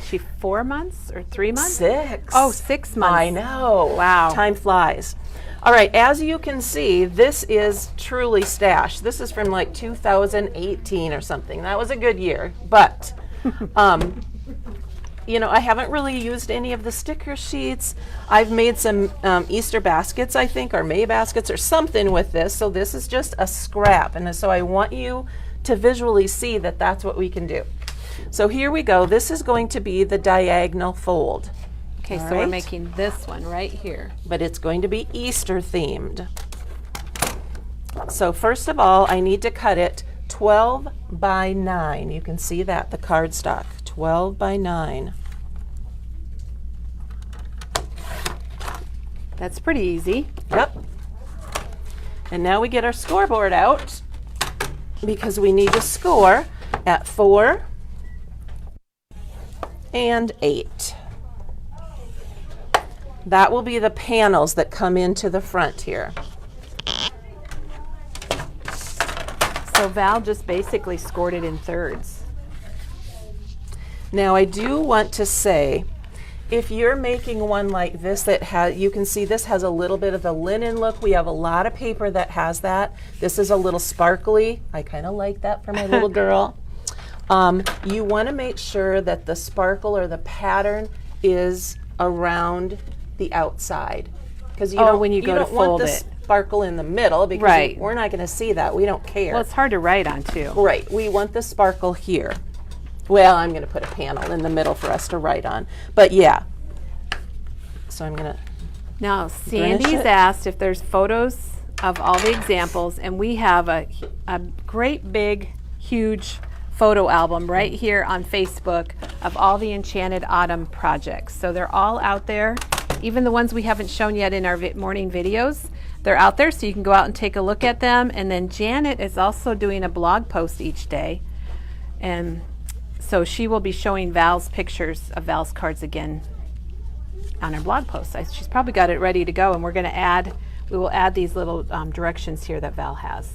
She 4 months or 3 months? 6. Oh, 6 months. I know. Wow. Time flies. All right, as you can see, this is truly stash. This is from like 2018 or something. That was a good year. But, you know, I haven't really used any of the sticker sheets. I've made some Easter baskets, I think, or May baskets or something with this. So this is just a scrap. And so I want you to visually see that that's what we can do. So here we go. This is going to be the diagonal fold. Okay, All so we're right. making this one right here. But it's going to be Easter themed. So first of all, I need to cut it 12 by 9. You can see that, the cardstock, 12 by 9. That's pretty easy. Yep. And now we get our scoreboard out because we need to score at 4 and 8. That will be the panels that come into the front here. So Val just basically scored it in thirds. Now I do want to say, if you're making one like this that has, you can see this has a little bit of the linen look. We have a lot of paper that has that. This is a little sparkly. I kind of like that for my little girl. You want to make sure that the sparkle or the pattern is around the outside, because you don't, when you go to don't want fold the it. sparkle in the middle, because Right. we're not going to see that. We don't care. Well, it's hard to write on too. Right, we want the sparkle here. Well, I'm going to put a panel in the middle for us to write on. But yeah, so I'm going to, Now, Finish Sandy's it. asked if there's photos of all the examples, and we have a great big, huge photo album right here on Facebook of all the Enchanted Autumn projects. So they're all out there, even the ones we haven't shown yet in our morning videos. They're out there, so you can go out and take a look at them. And then Janet is also doing a blog post each day. And so she will be showing Val's pictures of Val's cards again on her blog post. She's probably got it ready to go, and we will add these little directions here that Val has.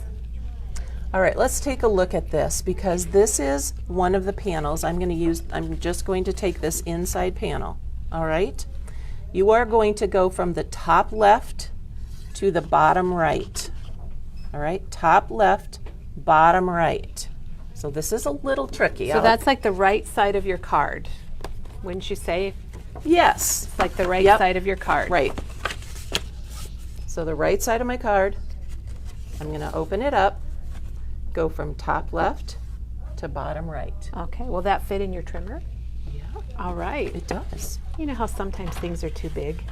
all right, let's take a look at this, because this is one of the panels. I'm just going to take this inside panel, all right? You are going to go from the top left to the bottom right, all right? Top left, bottom right. So this is a little tricky. So that's like the right side of your card. Wouldn't you say? yes, It's like the right Yep. side of your card. right. So the right side of my card, I'm going to open it up, go from top left to bottom right. Okay, will that fit in your trimmer? Yeah, All right. it does. You know how sometimes things are too big?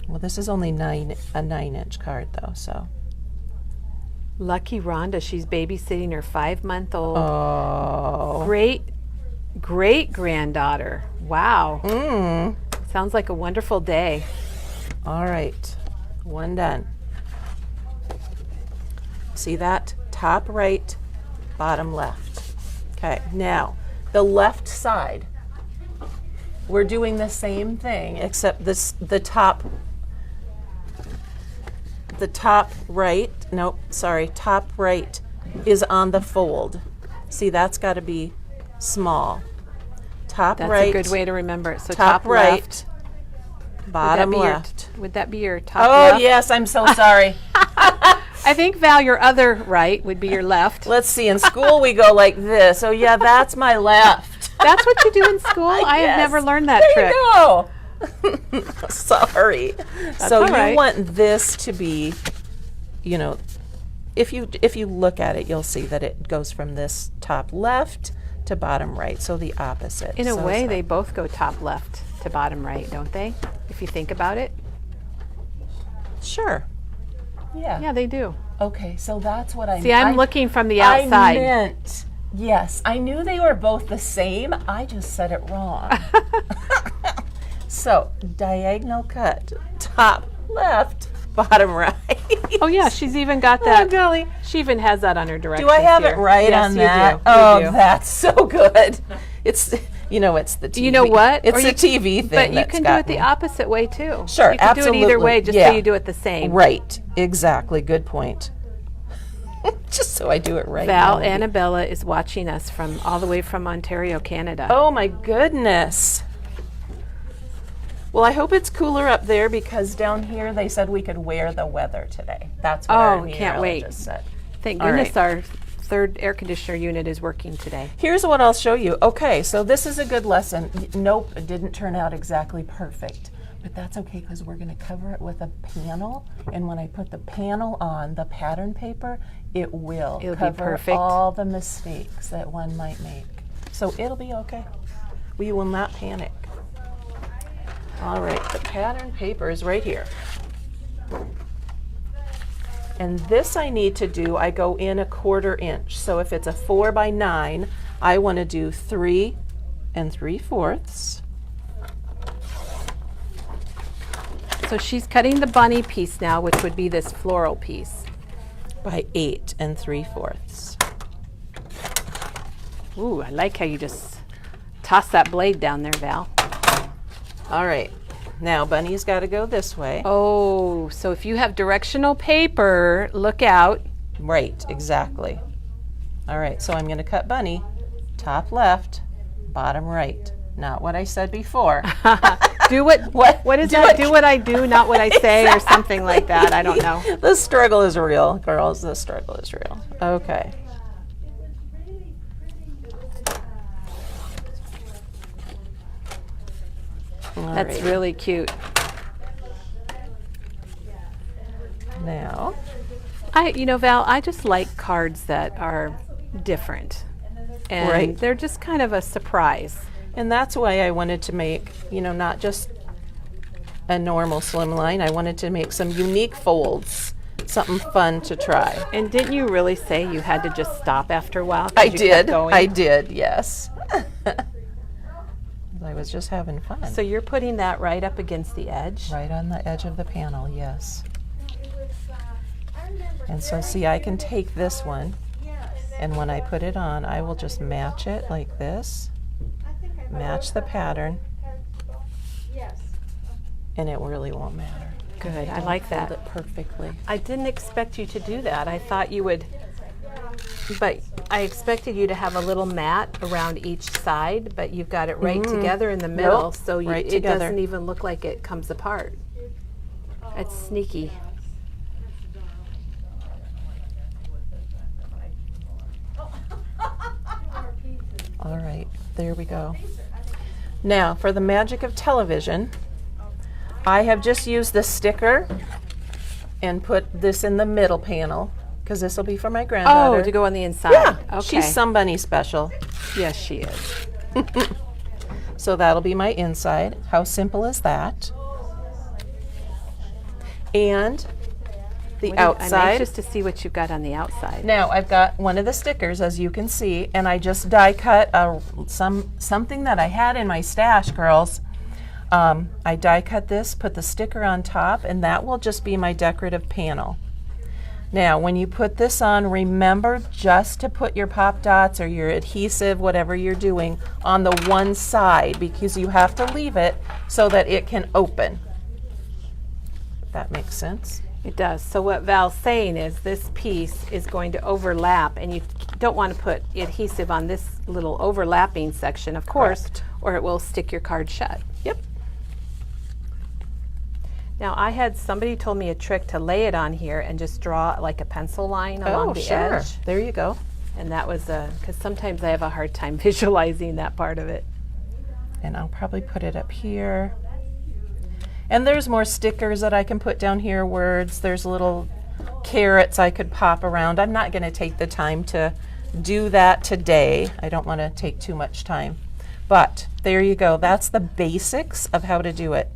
Well, this is only a 9-inch card though, so. Lucky Rhonda, she's babysitting her 5-month-old Oh. great granddaughter. Wow. Sounds like a wonderful day. All right, one done. See that? Top right, bottom left. Okay, now the left side. We're doing the same thing, except the top right, top right is on the fold. See, that's got to be small. Top That's right, a good way to remember it. So top right, right, bottom left. Would that be your top Oh, left? yes, I'm so sorry. I I think, Val, your other right would be your left. Let's see, in school we go like this. Oh yeah, that's my left. That's what you do in school? I have never learned that trick. There you go. Sorry. So all right. you want this to be, you know, if you look at it, you'll see that it goes from this top left to bottom right, so the opposite. In a So way, it's they both go top left to bottom right, don't they? If you think about it. sure. Yeah. Yeah, they do. Okay, so that's what I See, I'm looking from the outside. I meant, yes, I knew they were both the same. I just said it wrong. So, diagonal cut, top left, bottom right. Oh yeah, she's even got that. Oh, golly. She even has that on her directions. Do I have here. it right Yes, on you that? do. You Oh, do. that's so good. It's, you know, it's the TV. You know what? It's Or the you- TV thing. But you that's can do got it the me. opposite way too. Sure, you can do it either absolutely. way, just Yeah. so you do it the same. Right, exactly. Good point. Just so I do it right. Val now. Annabella is watching us from all the way from Ontario, Canada. Oh my goodness. Well, I hope it's cooler up there because down here they said we could wear the weather today. That's what our can't wait. meteorologist said. Thank all goodness right. our third air conditioner unit is working today. Here's what I'll show you. Okay, so this is a good lesson. Nope, it didn't turn out exactly perfect. But that's okay because we're going to cover it with a panel. And when I put the panel on the pattern paper, it'll be cover perfect. all the mistakes that one might make. So it'll be okay. We will not panic. All right, the pattern paper is right here. And this I need to do, I go in 1/4 inch. So if it's a 4 by 9, I want to do 3 3/4. So she's cutting the bunny piece now, which would be this floral piece. By 8 3/4. Ooh, I like how you just toss that blade down there, Val. All right, now Bunny's got to go this way. Oh, so if you have directional paper, look out. Right, exactly. All right, so I'm going to cut Bunny, top left, bottom right. Not what I said before. Do what is Do that? it. Do what I do, not what I say, or something like that. I don't know. The struggle is real, girls. The struggle is real. Okay. All That's right. really cute. Now, Val, I just like cards that are different. And Right. they're just kind of a surprise. and that's why I wanted to make, not just a normal slimline. I wanted to make some unique folds, something fun to try. And didn't you really say you had to just stop after a while? 'cause I you kept did. going? I did, yes. I was just having fun. So you're putting that right up against the edge? Right on the edge of the panel, yes. And so see, I can take this one, and when I put it on, I will just match it like this, match the pattern, and it really won't matter. Good. I like Hold that. it perfectly. I didn't expect you to do that. I thought you would, but I expected you to have a little mat around each side, but you've got it right together in the middle, Nope, so right it together. doesn't even look like it comes apart. It's sneaky. All right, there we go. Now, for the magic of television, I have just used the sticker and put this in the middle panel, because this will be for my granddaughter. Oh, to go on the inside. Yeah, Okay. she's somebody special. Yes, she is. So that'll be my inside. How simple is that? And the I'm outside. anxious to see what you've got on the outside. Now I've got one of the stickers, as you can see, and I just die cut something that I had in my stash, girls. I die cut this, put the sticker on top, and that will just be my decorative panel. Now, when you put this on, remember just to put your pop dots or your adhesive, whatever you're doing, on the one side, because you have to leave it so that it can open. If that makes sense. It does. So what Val's saying is this piece is going to overlap, and you don't want to put adhesive on this little overlapping section, of course, Correct. or it will stick your card shut. Yep. Now I had somebody told me a trick to lay it on here and just draw like a pencil line along the edge. There you go. And that was because sometimes I have a hard time visualizing that part of it. And I'll probably put it up here. And there's more stickers that I can put down here, words. There's little carrots I could pop around. I'm not going to take the time to do that today. I don't want to take too much time. But there you go. That's the basics of how to do it.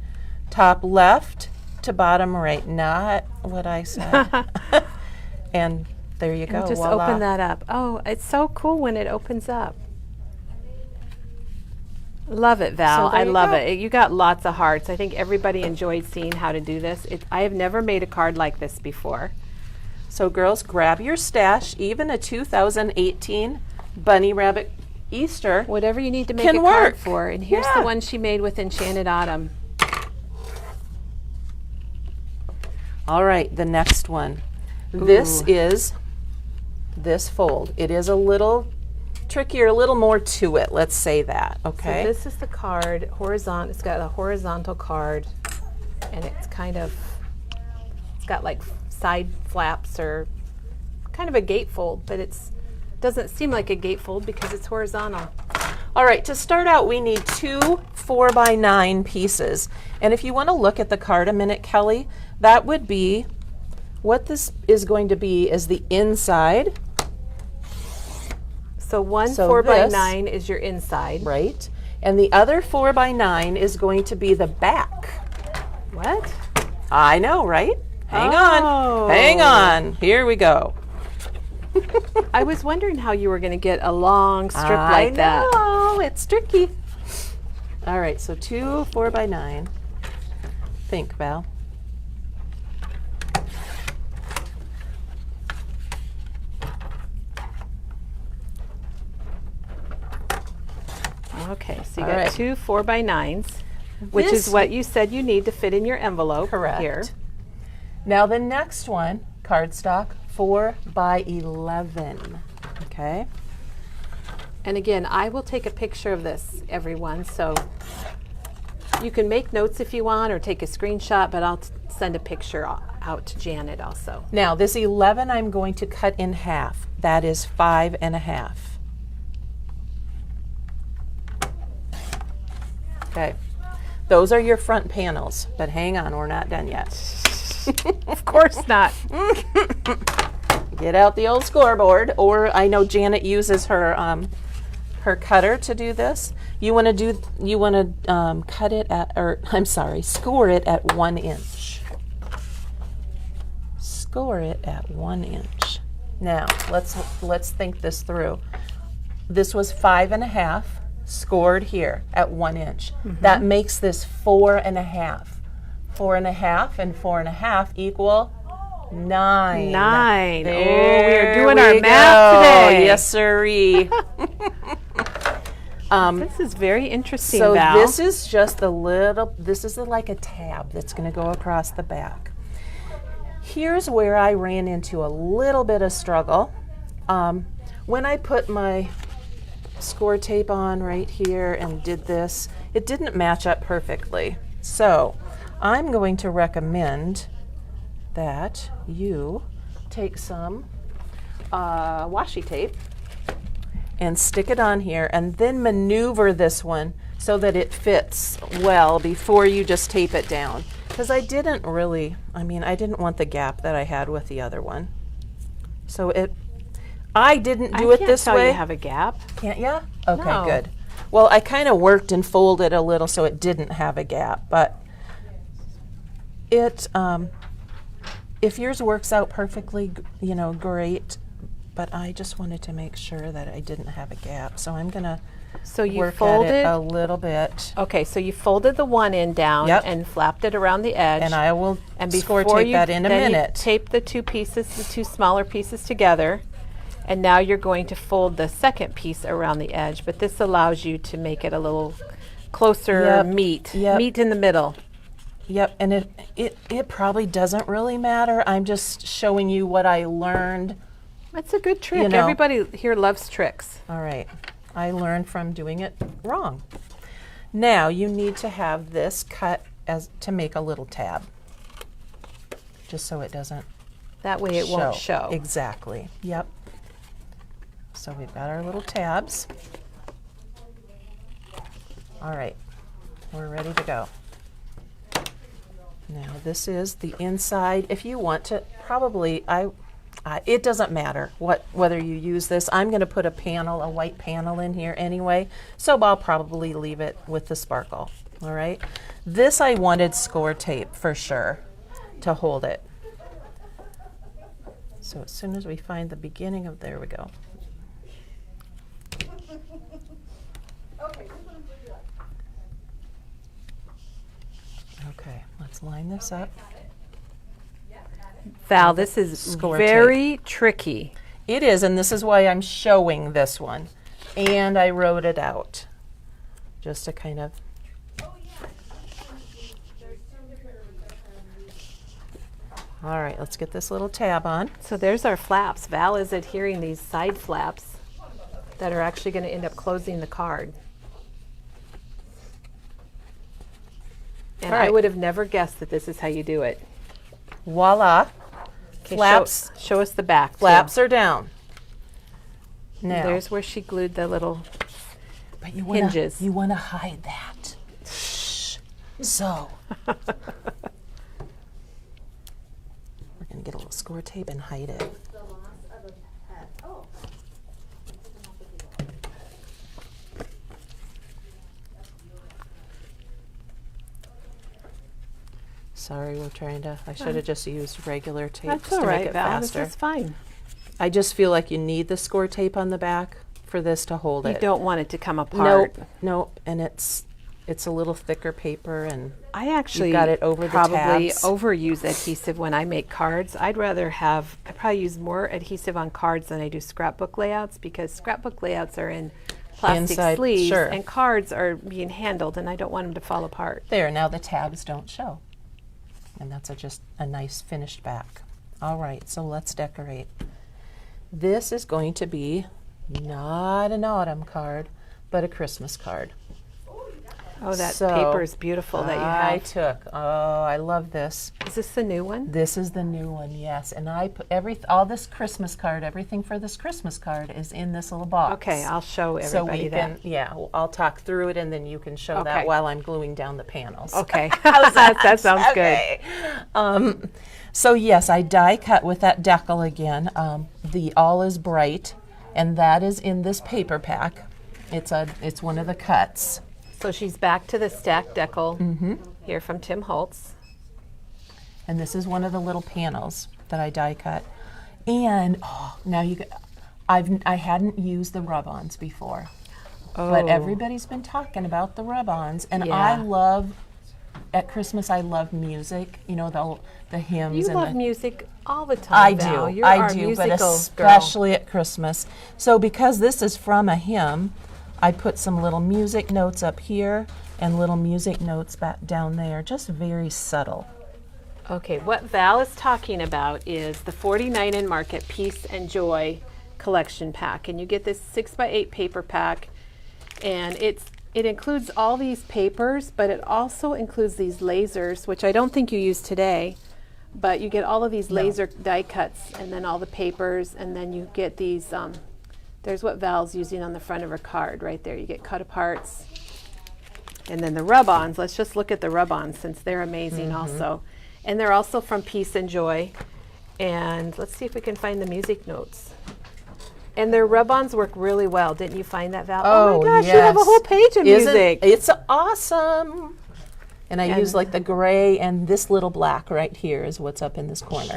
Top left to bottom right, not what I said. And there you go. And just voila. open that up. Oh, it's so cool when it opens up. Love it, Val. So there I you love go. it. You got lots of hearts. I think everybody enjoyed seeing how to do this. I have never made a card like this before. So girls, grab your stash. Even a 2018 Bunny Rabbit Easter. Whatever you need to make Can a card work. for. And here's Yeah. the one she made with Enchanted Autumn. All right, the next one. This Ooh. is this fold. It is a little trickier, a little more to it. Let's say that, okay? So this is the card, horizontal. It's got a horizontal card, and it's got like side flaps or kind of a gatefold, but doesn't seem like a gatefold because it's horizontal. All right, to start out, we need 2 4x9 pieces. And if you want to look at the card a minute, Kelly, that would be what this is going to be is the inside, So one So 4x9 is your inside. right? And the other 4x9 is going to be the back. What? I know, right? Hang Oh. on. Hang on. Here we go. I was wondering how you were going to get a long strip like that. I know, it's tricky. All right, so 2 4x9. Think, Val. Okay, so you All got right. 2 4x9s, which This- is what you said you need to fit in your envelope. Correct. Here. Now the next one, cardstock, 4x11. Okay. And again, I will take a picture of this, everyone, so you can make notes if you want or take a screenshot, but I'll send a picture out to Janet also. Now this 11 I'm going to cut in half. That is 5.5. Okay. Those are your front panels, but hang on, we're not done yet. Of course not. Get out the old scoreboard, or I know Janet uses her her cutter to do this. You want to cut it at, or I'm sorry, score it at 1 inch. Score it at 1 inch. Now let's think this through. This was 5.5 scored here at 1 inch. That makes this 4.5. 4.5 and 4.5 equal 9. 9. There Oh, we are doing our we math go. today. Yes, sirree. This is very interesting, So Val. this is just like a tab that's going to go across the back. Here's where I ran into a little bit of struggle. When I put my score tape on right here and did this, it didn't match up perfectly. So I'm going to recommend that you take some washi tape and stick it on here and then maneuver this one so that it fits well before you just tape it down. Because I didn't want the gap that I had with the other one. So I didn't do I it can't this tell way. you have a gap. Can't ya? Okay, No. good. Well, I kind of worked and folded a little so it didn't have a gap, but it, if yours works out perfectly, great, but I just wanted to make sure that I didn't have a gap. So I'm gonna So you work at folded. it a little bit, Okay, so you folded the one end down Yep. and flapped it around the edge. and I will And score before tape you that in a then you minute. tape the two smaller pieces together, and now you're going to fold the second piece around the edge. But this allows you to make it a little closer Yep, meet yep. in the middle. Yep, and it probably doesn't really matter. I'm just showing you what I learned. That's a good trick. You know. Everybody here loves tricks. All right, I learned from doing it wrong. Now you need to have this cut to make a little tab. just so it doesn't That way it won't show. Exactly. Yep. So we've got our little tabs. All right, we're ready to go. Now this is the inside. If you want to, probably, it doesn't matter whether you use this. I'm going to put a white panel in here anyway, so I'll probably leave it with the sparkle. All right. This I wanted score tape for sure to hold it. So as soon as we find the beginning of, there we go. Okay, let's line this up. Val, this is Score very tricky. It is, and this is why I'm showing this one. And I wrote it out just to kind of. All right, let's get this little tab on. So there's our flaps. Val is adhering these side flaps that are actually going to end up closing the card. And All right. I would have never guessed that this is how you do it. Voila. Okay, Flaps. show us the back. Flaps are down. Now, There's where she glued the little but hinges. You want to hide that. Shh. So. We're going to get a little score tape and hide it. Sorry, we're trying to, I should have just used regular tape That's just all to right, make it Val. This faster. is fine. I just feel like you need the score tape on the back for this to hold You it. don't want it to come apart. Nope, and it's a little thicker paper, and I actually got it over the probably tabs. overuse adhesive when I make cards. I probably use more adhesive on cards than I do scrapbook layouts, because scrapbook layouts are in plastic Inside, sleeves sure. and cards are being handled, and I don't want them to fall apart. there, now the tabs don't show. And that's just a nice finished back. All right, so let's decorate. This is going to be not an autumn card, but a Christmas card. Oh, that So, paper is beautiful that you I have. took, oh, I love this. Is this the new one? This is the new one, yes. And I put all this Christmas card, everything for this Christmas card is in this little box. Okay, I'll show So everybody we that. can, yeah, I'll talk through it and then you can show that Okay. while I'm gluing down the panels. Okay, how's that? That sounds Okay. So yes, I die cut with that decal again. The All Is Bright, and that is in this paper pack. It's one of the cuts. good. So she's back to the stacked decal here from Tim Holtz. And this is one of the little panels that I die cut. And now I hadn't used the rub-ons before, but everybody's been talking about the rub-ons, and I Yeah. love. At Christmas, I love music. You know the hymns. You and love the, music all the time, I Val. do, You're I our do, but musical girl. especially at Christmas. So because this is from a hymn, I put some little music notes up here and little music notes back down there, just very subtle. Okay, what Val is talking about is the 49 in Market Peace and Joy collection pack. And you get this 6x8 paper pack, and it includes all these papers, but it also includes these lasers, which I don't think you use today, but you get all of these laser die cuts, and then all the papers, and then you get these, there's what Val's using on the front of her card right there. You get cut aparts. And then the rub-ons, let's just look at the rub-ons since they're amazing also. And they're also from Peace and Joy. And let's see if we can find the music notes. And their rub-ons work really well. Didn't you find that, Val? Oh my gosh, you have a yes. whole page of music. It's awesome. And I use like the gray, and this little black right here is what's up in this corner.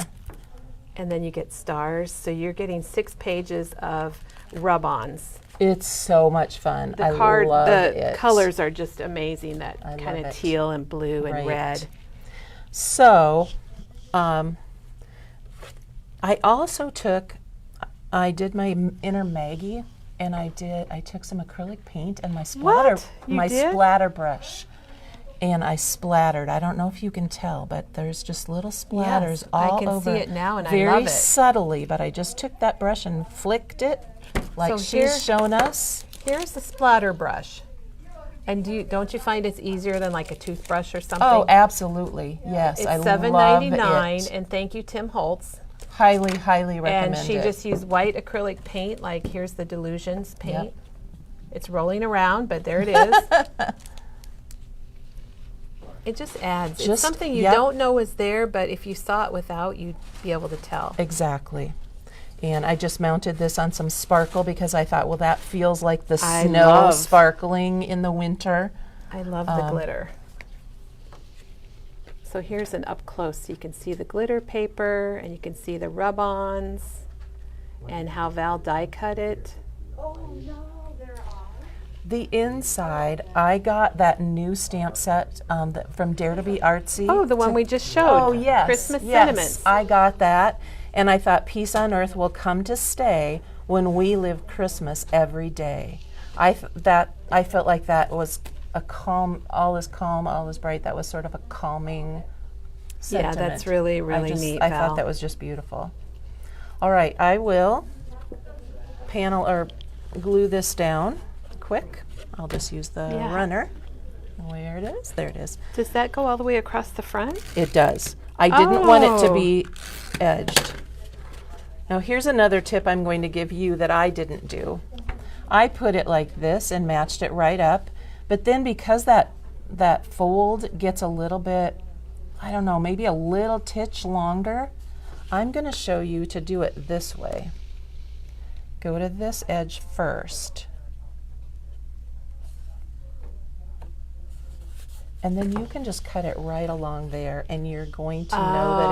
And then you get stars. So you're getting 6 pages of rub-ons. It's so much fun. The I love the it. colors are just amazing. That I kind love of it. teal and blue and Right. red. So, I also I did my inner Maggie, and I took some acrylic paint and my splatter, What? You did? splatter brush, and I splattered. I don't know if you can tell, but there's just little splatters Yes, I all can over. see it now, and I very love it. subtly, but I just took that brush and flicked it, like So she's here- shown us. Here's the splatter brush. And don't you find it's easier than like a toothbrush or something? Oh, absolutely. Yes, It's I love $7.99, it. and thank you, Tim Holtz. Highly, highly recommend And she it. just used white acrylic paint, like here's the Delusions paint. Yep. It's rolling around, but there it is. It just adds. It's Just- something you yep. don't know is there, but if you saw it without, you'd be able to tell. Exactly. And I just mounted this on some sparkle because I thought, well, that feels like the I snow love- sparkling in the winter. I love the glitter. So here's an up close. So you can see the glitter paper, and you can see the rub-ons, and how Val die cut it. The inside, I got that new stamp set from Dare to Be Artsy. Oh, the one we just showed. Oh, yes. Christmas yes, sentiments. I got that. And I thought peace on earth will come to stay when we live Christmas every day. I felt like that was a calm, all is bright. That was sort of a calming sentiment. Yeah, that's really, really neat, I Val. thought that was just beautiful. All right, I will panel or glue this down quick. I'll just use the Yeah. runner. Where it is? There it is. Does that go all the way across the front? It does. I didn't want it to Oh. be edged. Now here's another tip I'm going to give you that I didn't do. I put it like this and matched it right up, but then because that fold gets a little bit, I don't know, maybe a little titch longer, I'm going to show you to do it this way. Go to this edge first. And then you can just cut it right along there, and you're going to know that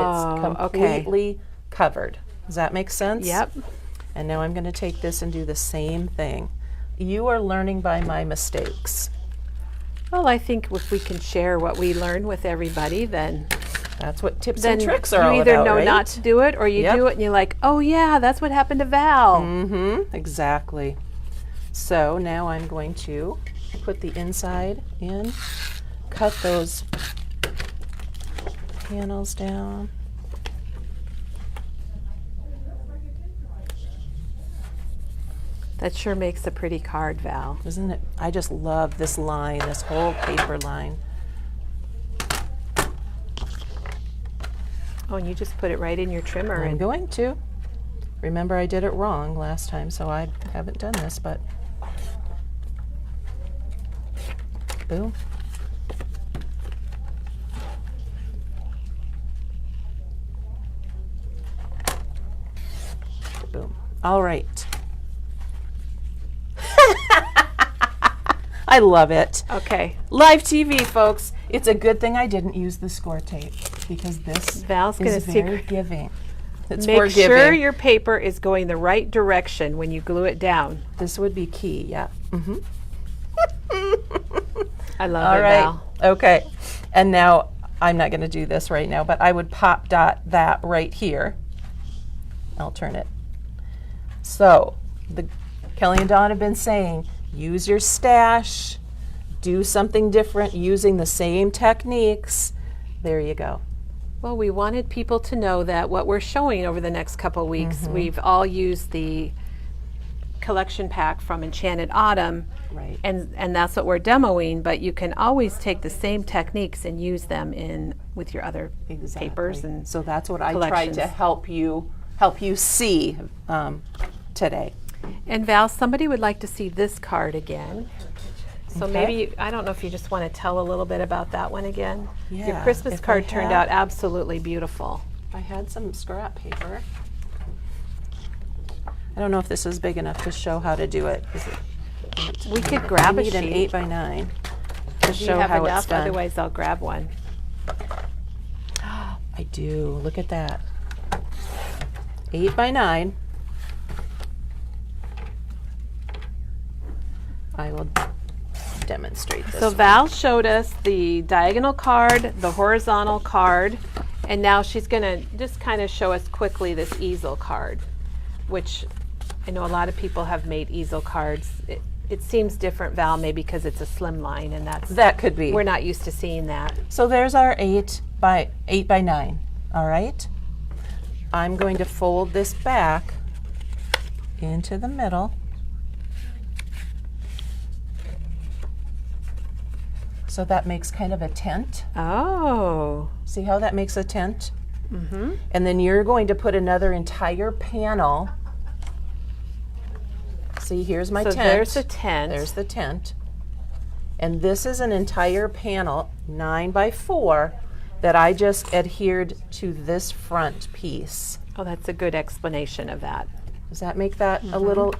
it's Oh, okay. completely covered. Does that make sense? Yep. And now I'm going to take this and do the same thing. You are learning by my mistakes. Well, I think if we can share what we learn with everybody, then That's what tips then and tricks are you all either about, know right? not to do it, or you Yep. do it and you're like, oh yeah, that's what happened to Val. Mm-hmm, exactly. So now I'm going to put the inside in, cut those panels down. That sure makes a pretty card, Val. Isn't it? I just love this line, this whole paper line. Oh, and you just put it right in your trimmer. I'm And going to. Remember, I did it wrong last time, so I haven't done this, but boom. Boom. All right. I love it. okay, Live TV, folks. It's a good thing I didn't use the score tape because this Val's gonna is very secret- giving. It's make forgiving. sure your paper is going the right direction when you glue it down. This would be key, yeah. Mm-hmm. I love All it, right. Val. Okay. And now I'm not going to do this right now, but I would pop dot that right here. I'll turn it. So, Kelly and Dawn have been saying, use your stash, do something different using the same techniques. There you go. Well, we wanted people to know that what we're showing over the next couple weeks, we've all used the collection pack from Enchanted Autumn, Right. and that's what we're demoing. But you can always take the same techniques and use them with your other papers and so that's what I collections. tried to help you see today. And Val, somebody would like to see this card again. So Okay. maybe, I don't know if you just want to tell a little bit about that one again. Your Yeah, Christmas if I card turned had- out absolutely beautiful. I had some scrap paper. I don't know if this is big enough to show how to do it. We could I grab a need an sheet. 8x9 to Do you show have how enough? it's done. Otherwise, I'll grab one. I do. Look at that. 8x9. I will demonstrate this. So Val showed us the diagonal card, the horizontal card, and now she's going to just kind of show us quickly this easel card, which I know a lot of people have made easel cards. It seems different, Val, maybe because it's a slimline, and That could be. we're not used to seeing that. So there's our 8x9. All right. I'm going to fold this back into the middle. So that makes kind of a tent. Oh. See how that makes a tent? Mm-hmm. And then you're going to put another entire panel. See, here's my tent. There's the tent. There's the tent. And this is an entire panel, 9 by 4, that I just adhered to this front piece. Oh, that's a good explanation of that. Does that make that a little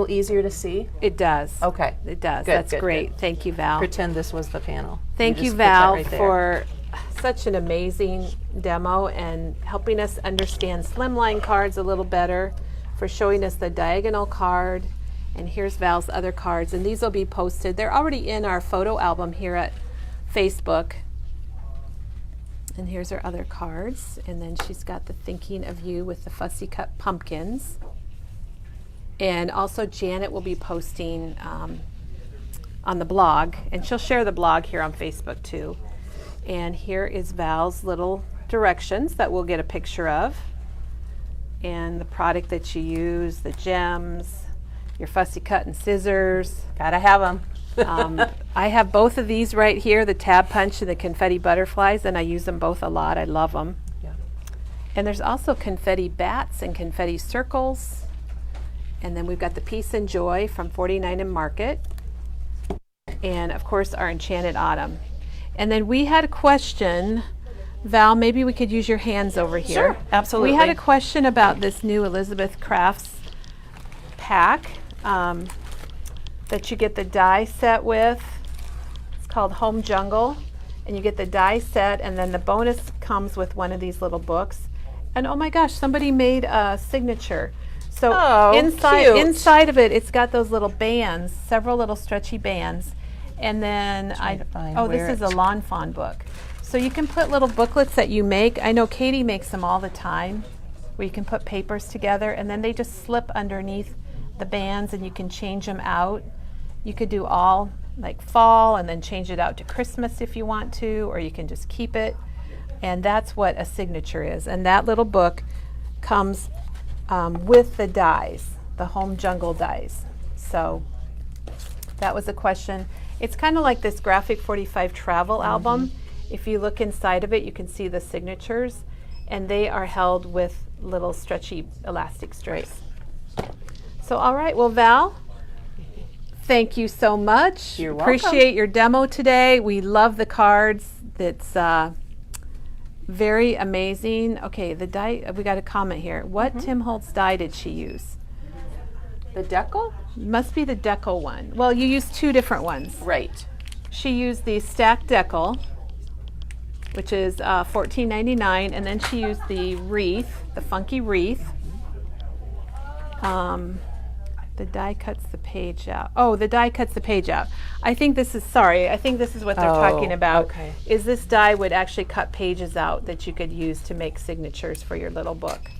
easier to see? It does. Okay. It does. Good, That's good, great. good. Thank you, Val. Pretend this was the panel. Thank you, just put that Val, right there. for such an amazing demo and helping us understand Slimline cards a little better, for showing us the diagonal card. And here's Val's other cards, and these will be posted. They're already in our photo album here at Facebook. And here's her other cards. And then she's got the Thinking of You with the fussy cut pumpkins. And also Janet will be posting on the blog, and she'll share the blog here on Facebook too. And here is Val's little directions that we'll get a picture of, and the product that you use, the gems, your fussy cut and scissors. Gotta have them. I have both of these right here, the tab punch and the confetti butterflies, and I use them both a lot. I love them. Yeah. And there's also confetti bats and confetti circles. And then we've got the Peace and Joy from 49 and Market. And of course our Enchanted Autumn. And then we had a question, Val, maybe we could use your hands over here. Sure, absolutely. We had a question about this new Elizabeth Crafts pack that you get the die set with. It's called Home Jungle. And you get the die set, and then the bonus comes with one of these little books. And oh my gosh, somebody made a signature. So cute. inside of it, it's got those little bands, several little stretchy bands. And then this is a Lawn Fawn book. So you can put little booklets that you make. I know Katie makes them all the time, where you can put papers together, and then they just slip underneath the bands, and you can change them out. You could do all like fall and then change it out to Christmas if you want to, or you can just keep it. And that's what a signature is. And that little book comes with the dies, the Home Jungle dies. So that was a question. It's kind of like this Graphic 45 travel album. If you look inside of it, you can see the signatures, and they are held with little stretchy elastic strips. So all right, well, Val, thank you so much. You're welcome. Appreciate your demo today. We love the cards. That's very amazing. Okay, the die, we got a comment here. What Tim Holtz die did she use? The decal? Must be the decal one. Well, you used two different ones. Right. She used the stacked decal, which is $14.99, and then she used the wreath, the funky wreath. The die cuts the page out. Oh, the die cuts the page out. I think this is what they're talking about. Okay. Is this die would actually cut pages out that you could use to make signatures for your little book.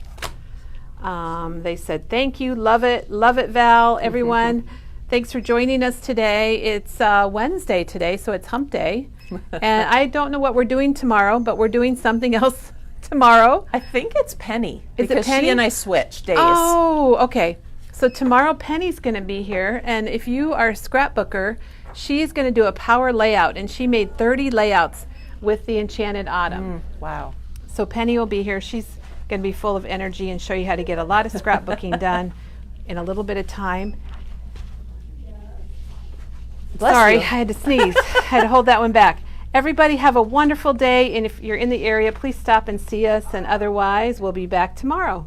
They said, thank you, love it, Val, everyone. Thanks for joining us today. It's Wednesday today, so it's hump day. And I don't know what we're doing tomorrow, but we're doing something else tomorrow. I think it's Penny. Is it because Penny? she and I switch days. Oh, okay. So tomorrow Penny's going to be here, and if you are a scrapbooker, she's going to do a power layout, and she made 30 layouts with the Enchanted Autumn. Wow. So Penny will be here. She's going to be full of energy and show you how to get a lot of scrapbooking done in a little bit of time. Bless Sorry, you. I had to sneeze. I had to hold that one back. Everybody have a wonderful day, and if you're in the area, please stop and see us, and otherwise we'll be back tomorrow.